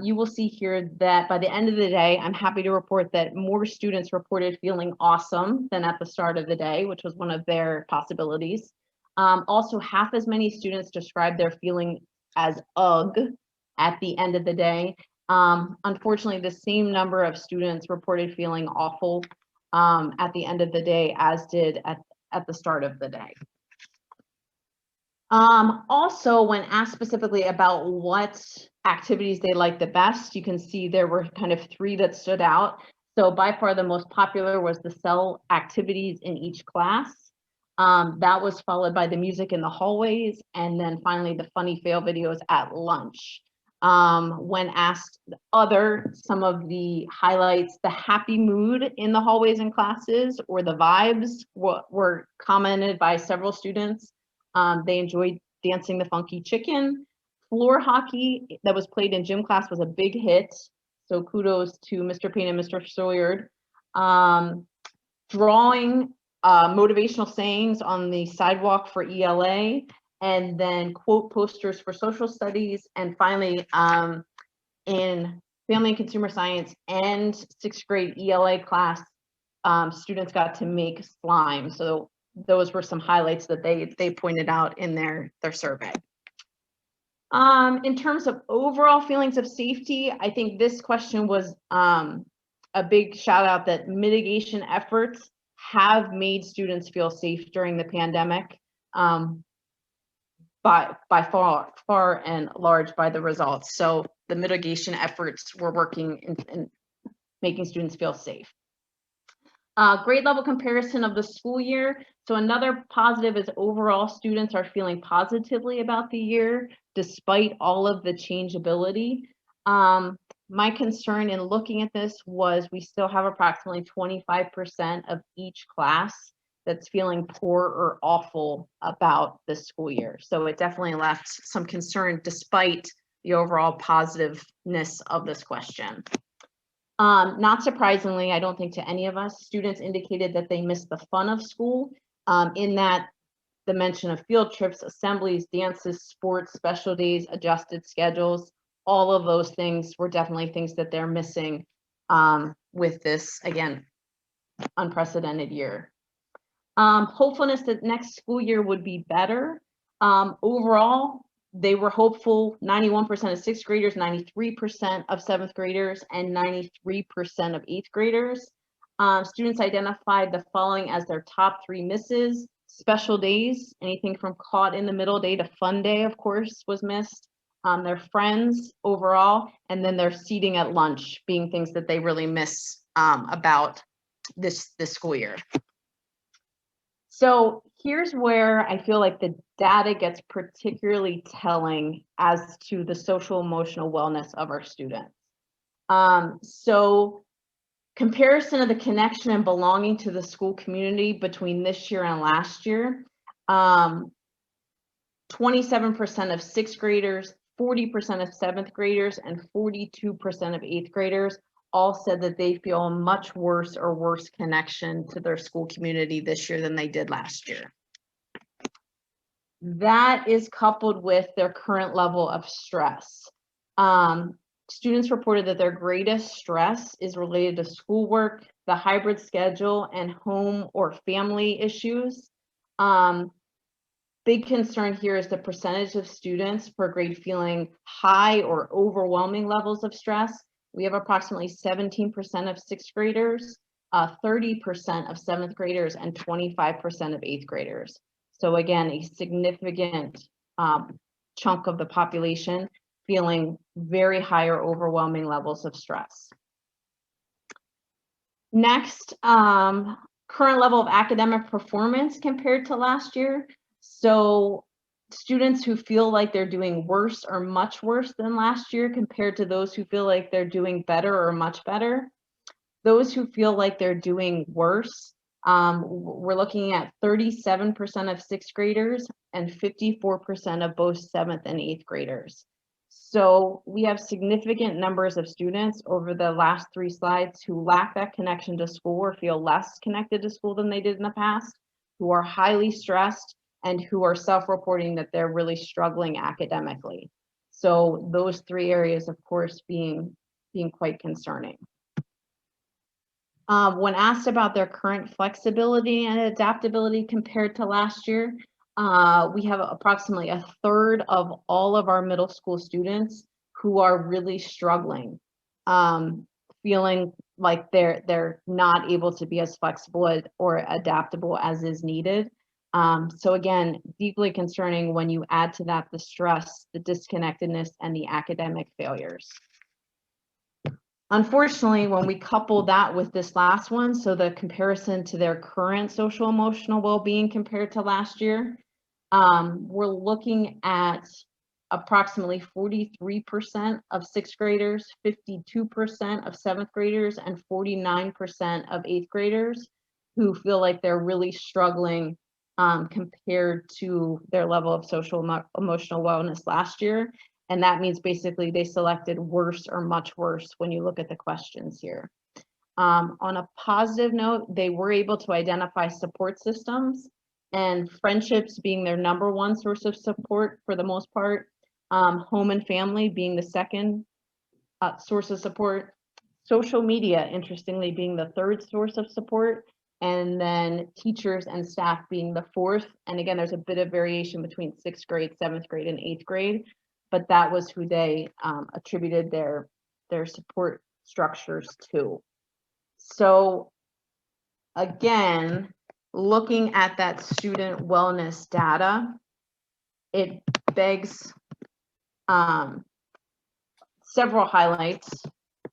you will see here that by the end of the day, I'm happy to report that more students reported feeling awesome than at the start of the day, which was one of their possibilities. Also, half as many students described their feeling as ugh at the end of the day. Unfortunately, the same number of students reported feeling awful at the end of the day as did at the start of the day. Also, when asked specifically about what activities they liked the best, you can see there were kind of three that stood out. So by far the most popular was the cell activities in each class. That was followed by the music in the hallways, and then finally the funny fail videos at lunch. When asked some of the highlights, the happy mood in the hallways and classes, or the vibes were commented by several students. They enjoyed dancing the funky chicken. Floor hockey that was played in gym class was a big hit. So kudos to Mr. Payne and Mr. Sawyer. Drawing motivational sayings on the sidewalk for ELA, and then quote posters for social studies. And finally, in family and consumer science and 6th grade ELA class, students got to make slime. So those were some highlights that they pointed out in their survey. In terms of overall feelings of safety, I think this question was a big shout out that mitigation efforts have made students feel safe during the pandemic, by far and large by the results. So the mitigation efforts were working in making students feel safe. Grade level comparison of the school year. So another positive is overall students are feeling positively about the year, despite all of the changeability. My concern in looking at this was we still have approximately 25% of each class that's feeling poor or awful about this school year. So it definitely left some concern despite the overall positiveness of this question. Not surprisingly, I don't think to any of us, students indicated that they missed the fun of school, in that the mention of field trips, assemblies, dances, sports, special days, adjusted schedules, all of those things were definitely things that they're missing with this, again, unprecedented year. Hopefulness that next school year would be better. Overall, they were hopeful. 91% of 6th graders, 93% of 7th graders, and 93% of 8th graders. Students identified the following as their top 3 misses. Special days, anything from caught in the middle day to fun day, of course, was missed. Their friends overall, and then their seating at lunch being things that they really miss about this school year. So here's where I feel like the data gets particularly telling as to the social emotional wellness of our students. So comparison of the connection and belonging to the school community between this year and last year, 27% of 6th graders, 40% of 7th graders, and 42% of 8th graders all said that they feel a much worse or worse connection to their school community this year than they did last year. That is coupled with their current level of stress. Students reported that their greatest stress is related to schoolwork, the hybrid schedule, and home or family issues. Big concern here is the percentage of students per grade feeling high or overwhelming levels of stress. We have approximately 17% of 6th graders, 30% of 7th graders, and 25% of 8th graders. So again, a significant chunk of the population feeling very high or overwhelming levels of stress. Next, current level of academic performance compared to last year. So students who feel like they're doing worse or much worse than last year compared to those who feel like they're doing better or much better. Those who feel like they're doing worse, we're looking at 37% of 6th graders and 54% of both 7th and 8th graders. So we have significant numbers of students over the last 3 slides who lack that connection to school or feel less connected to school than they did in the past, who are highly stressed, and who are self-reporting that they're really struggling academically. So those 3 areas, of course, being quite concerning. When asked about their current flexibility and adaptability compared to last year, we have approximately a third of all of our middle school students who are really struggling, feeling like they're not able to be as flexible or adaptable as is needed. So again, deeply concerning when you add to that the stress, the disconnectedness, and the academic failures. Unfortunately, when we couple that with this last one, so the comparison to their current social emotional well-being compared to last year, we're looking at approximately 43% of 6th graders, 52% of 7th graders, and 49% of 8th graders who feel like they're really struggling compared to their level of social emotional wellness last year. And that means basically they selected worse or much worse when you look at the questions here. On a positive note, they were able to identify support systems, and friendships being their #1 source of support for the most part, home and family being the second source of support, social media, interestingly, being the third source of support, and then teachers and staff being the fourth. And again, there's a bit of variation between 6th grade, 7th grade, and 8th grade, but that was who they attributed their support structures to. So again, looking at that student wellness data, it begs several highlights.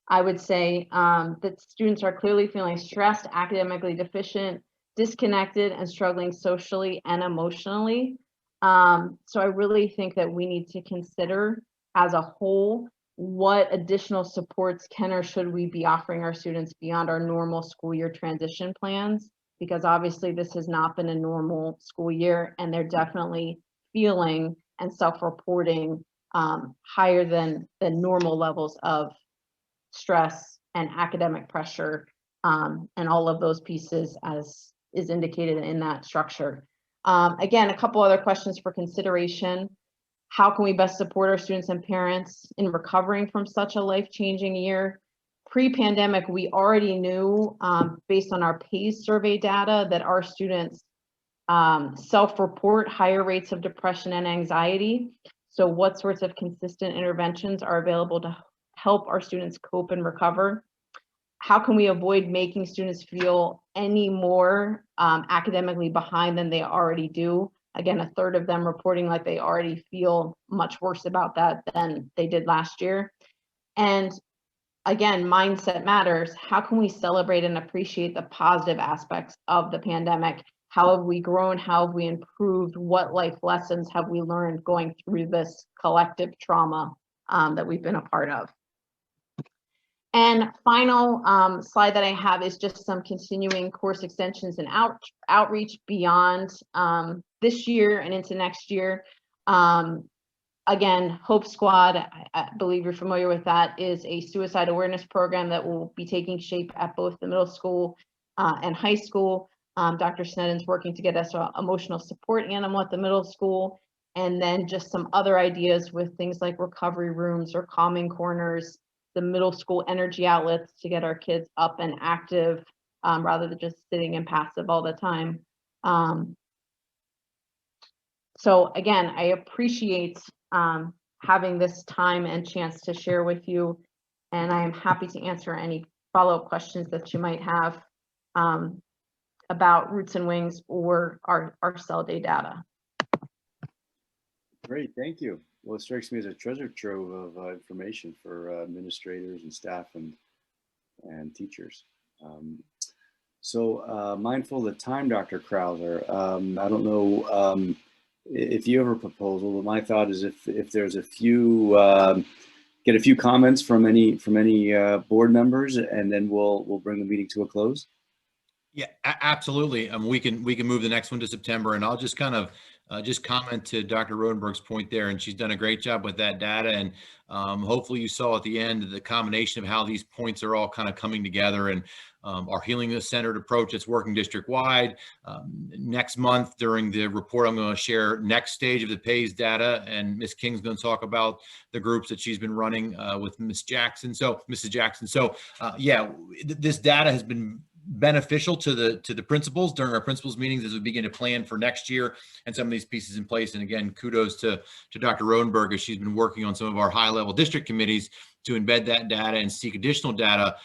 I would say that students are clearly feeling stressed, academically deficient, disconnected, and struggling socially and emotionally. So I really think that we need to consider as a whole what additional supports can or should we be offering our students beyond our normal school year transition plans, because obviously this has not been a normal school year, and they're definitely feeling and self-reporting higher than normal levels of stress and academic pressure, and all of those pieces as is indicated in that structure. Again, a couple other questions for consideration. How can we best support our students and parents in recovering from such a life-changing year? Pre-pandemic, we already knew, based on our PACE survey data, that our students self-report higher rates of depression and anxiety. So what sorts of consistent interventions are available to help our students cope and recover? How can we avoid making students feel any more academically behind than they already do? Again, a third of them reporting like they already feel much worse about that than they did last year. And again, mindset matters. How can we celebrate and appreciate the positive aspects of the pandemic? How have we grown? How have we improved? What life lessons have we learned going through this collective trauma that we've been a part of? And final slide that I have is just some continuing course extensions and outreach beyond this year and into next year. Again, Hope Squad, I believe you're familiar with that, is a suicide awareness program that will be taking shape at both the middle school and high school. Dr. Snedden's working to get us an emotional support animal at the middle school, and then just some other ideas with things like recovery rooms or calming corners, the middle school energy outlets to get our kids up and active rather than just sitting and passive all the time. So again, I appreciate having this time and chance to share with you, and I am happy to answer any follow-up questions that you might have about Roots and Wings or our cell day data. Great, thank you. Well, it strikes me as a treasure trove of information for administrators and staff and teachers. So mindful of the time, Dr. Krauser, I don't know if you have a proposal, but my thought is if there's a few, get a few comments from any board members, and then we'll bring the meeting to a close. Yeah, absolutely. We can move the next one to September, and I'll just kind of just comment to Dr. Rodenberg's point there, and she's done a great job with that data. And hopefully you saw at the end the combination of how these points are all kind of coming together, and our healing-centered approach that's working district-wide. Next month during the report, I'm going to share next stage of the PAYS data, and Ms. King's going to talk about the groups that she's been running with Mrs. Jackson. So yeah, this data has been beneficial to the principals during our principals meetings as we begin to plan for next year and some of these pieces in place. And again, kudos to Dr. Rodenberg as she's been working on some of our high-level district committees to embed that data and seek additional data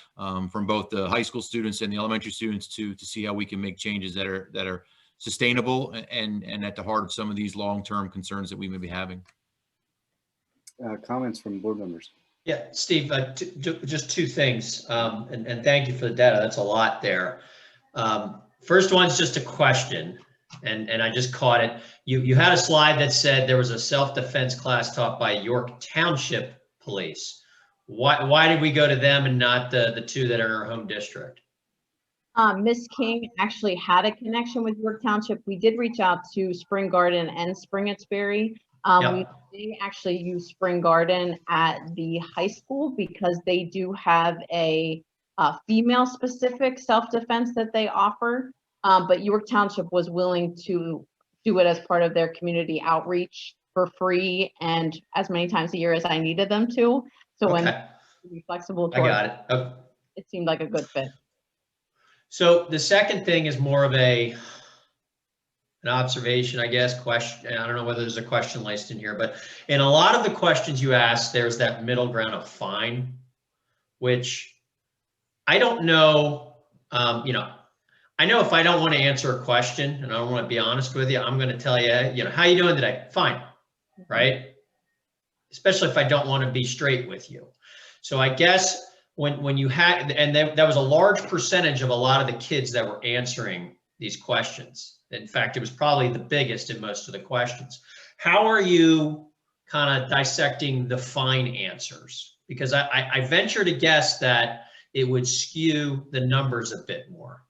from both the high school students and the elementary students to see how we can make changes that are sustainable and at the heart of some of these long-term concerns that we may be having. Comments from board members? Yeah, Steve, just two things, and thank you for the data. That's a lot there. First one's just a question, and I just caught it. You had a slide that said there was a self-defense class taught by York Township Police. Why did we go to them and not the two that are in our home district? Ms. King actually had a connection with York Township. We did reach out to Spring Garden and Spring-It's-Berry. Yep. We actually use Spring Garden at the high school because they do have a female specific self-defense that they offer. But York Township was willing to do it as part of their community outreach for free and as many times a year as I needed them to. So when be flexible, I got it. Okay. It seemed like a good fit. So the second thing is more of an observation, I guess, question. I don't know whether there's a question laced in here, but in a lot of the questions you asked, there's that middle ground of fine, which I don't know, I know if I don't want to answer a question and I don't want to be honest with you, I'm going to tell you, how you doing today? Fine, right? Especially if I don't want to be straight with you. So I guess when you had, and that was a large percentage of a lot of the kids that were answering these questions. In fact, it was probably the biggest in most of the questions. How are you kind of dissecting the fine answers? Because I venture to guess that it would skew the numbers a bit more.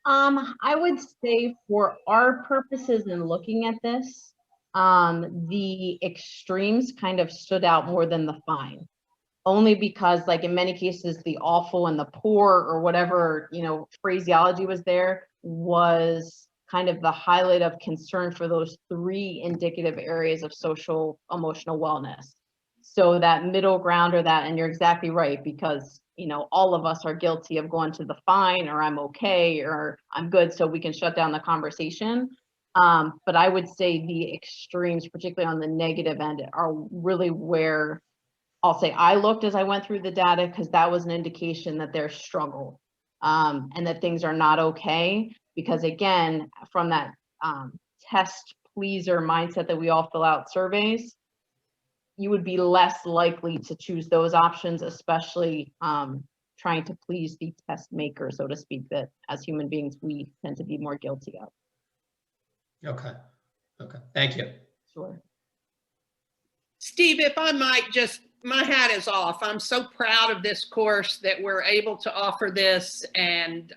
I would say for our purposes in looking at this, the extremes kind of stood out more than the fine. Only because, like in many cases, the awful and the poor or whatever, phraseology was there was kind of the highlight of concern for those three indicative areas of social emotional wellness. So that middle ground or that, and you're exactly right, because, all of us are guilty of going to the fine or I'm okay or I'm good so we can shut down the conversation. But I would say the extremes, particularly on the negative end, are really where I'll say I looked as I went through the data, because that was an indication that there's struggle and that things are not okay. Because again, from that test pleaser mindset that we all fill out surveys, you would be less likely to choose those options, especially trying to please the test maker, so to speak, that as human beings, we tend to be more guilty of. Okay. Thank you. Sure. Steve, if I might just, my hat is off. I'm so proud of this course that we're able to offer this and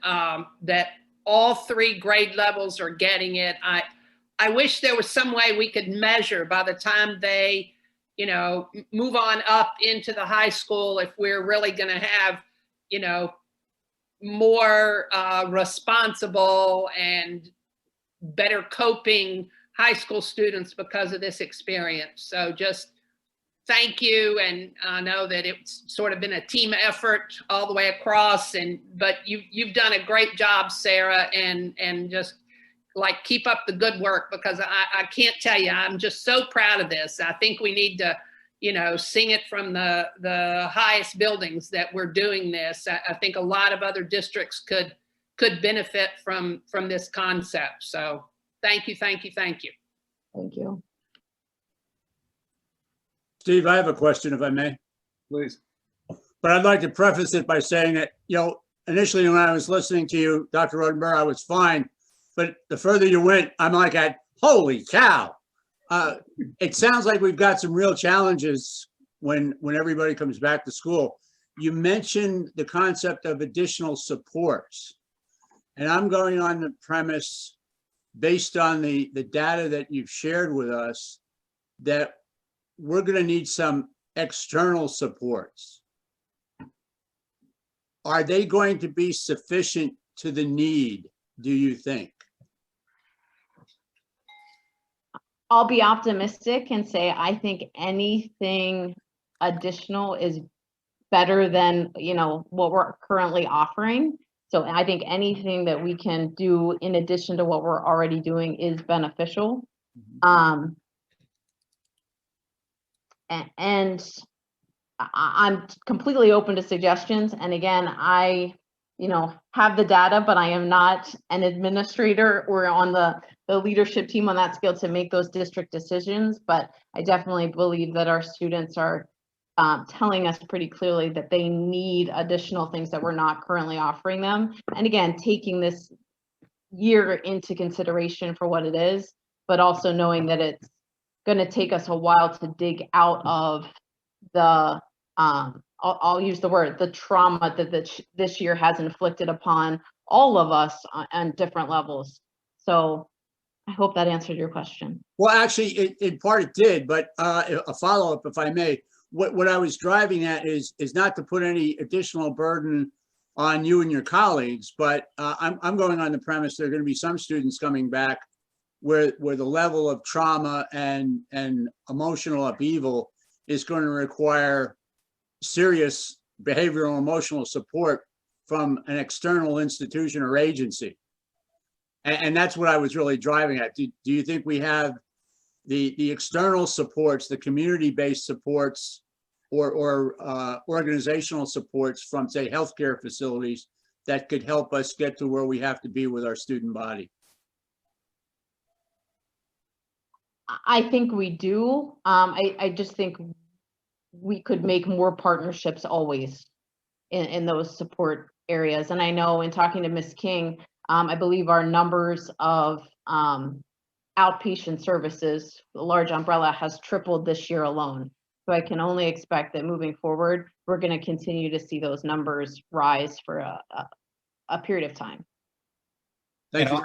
that all three grade levels are getting it. I wish there was some way we could measure by the time they, move on up into the high school, if we're really going to have, more responsible and better coping high school students because of this experience. So just thank you. And I know that it's sort of been a team effort all the way across, but you've done a great job, Sarah, and just keep up the good work, because I can't tell you, I'm just so proud of this. I think we need to, sing it from the highest buildings that we're doing this. I think a lot of other districts could benefit from this concept. So thank you. Thank you. Steve, I have a question, if I may. Please. But I'd like to preface it by saying that, initially when I was listening to you, Dr. Rodenberg, I was fine. But the further you went, I'm like, holy cow. It sounds like we've got some real challenges when everybody comes back to school. You mentioned the concept of additional supports. And I'm going on the premise based on the data that you've shared with us, that we're going to need some external supports. Are they going to be sufficient to the need, do you think? I'll be optimistic and say I think anything additional is better than, you know, what we're currently offering. So I think anything that we can do in addition to what we're already doing is beneficial. And I'm completely open to suggestions. And again, I, you know, have the data, but I am not an administrator or on the leadership team on that scale to make those district decisions. But I definitely believe that our students are telling us pretty clearly that they need additional things that we're not currently offering them. And again, taking this year into consideration for what it is, but also knowing that it's going to take us a while to dig out of the, I'll use the word, the trauma that this year has inflicted upon all of us on different levels. So I hope that answered your question. Well, actually, in part it did, but a follow-up, if I may. What I was driving at is not to put any additional burden on you and your colleagues, but I'm going on the premise there are going to be some students coming back where the level of trauma and emotional upheaval is going to require serious behavioral emotional support from an external institution or agency. And that's what I was really driving at. Do you think we have the external supports, the community-based supports, or organizational supports from, say, healthcare facilities that could help us get to where we have to be with our student body? I think we do. I just think we could make more partnerships always in those support areas. And I know in talking to Ms. King, I believe our numbers of outpatient services, the large umbrella, has tripled this year alone. So I can only expect that moving forward, we're going to continue to see those numbers rise for a period of time. Thank you.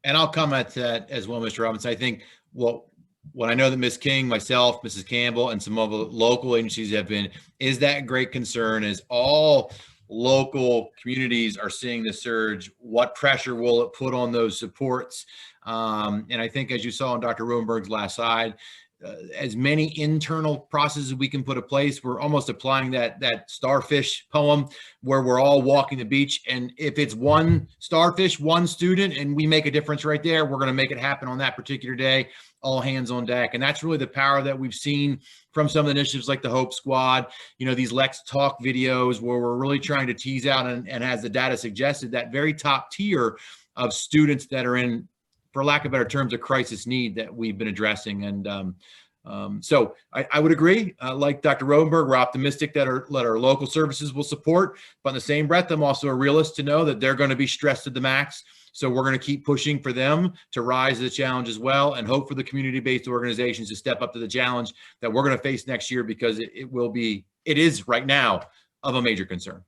And I'll comment to that as well, Mr. Robinson. I think what I know that Ms. King, myself, Mrs. Campbell, and some of the local agencies have been, is that great concern is all local communities are seeing the surge. What pressure will it put on those supports? And I think, as you saw on Dr. Rosenberg's last slide, as many internal processes we can put in place, we're almost applying that starfish poem where we're all walking the beach. And if it's one starfish, one student, and we make a difference right there, we're going to make it happen on that particular day, all hands on deck. And that's really the power that we've seen from some of the initiatives like the Hope Squad, you know, these Let's Talk videos where we're really trying to tease out and as the data suggested, that very top tier of students that are in, for lack of better terms, a crisis need that we've been addressing. And so I would agree, like Dr. Rosenberg, we're optimistic that our local services will support, but in the same breath, I'm also a realist to know that they're going to be stressed to the max. So we're going to keep pushing for them to rise to the challenge as well, and hope for the community-based organizations to step up to the challenge that we're going to face next year, because it is right now of a major concern.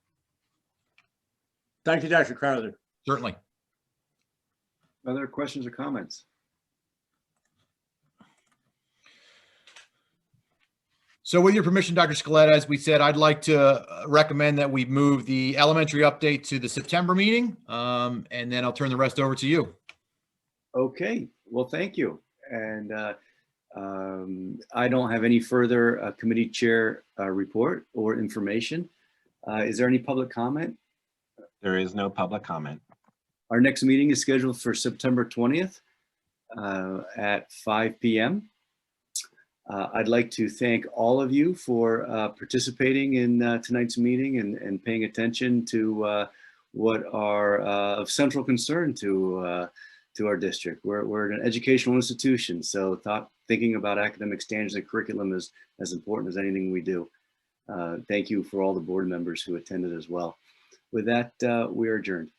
Thank you, Dr. Crowther. Certainly. Other questions or comments? So with your permission, Dr. Scaletta, as we said, I'd like to recommend that we move the elementary update to the September meeting, and then I'll turn the rest over to you. Okay, well, thank you. And I don't have any further committee chair report or information. Is there any public comment? There is no public comment. Our next meeting is scheduled for September 20th at 5 p.m. I'd like to thank all of you for participating in tonight's meeting and paying attention to what are of central concern to our district. We're an educational institution, so thinking about academic standards and curriculum is as important as anything we do. Thank you for all the board members who attended as well. With that, we are adjourned.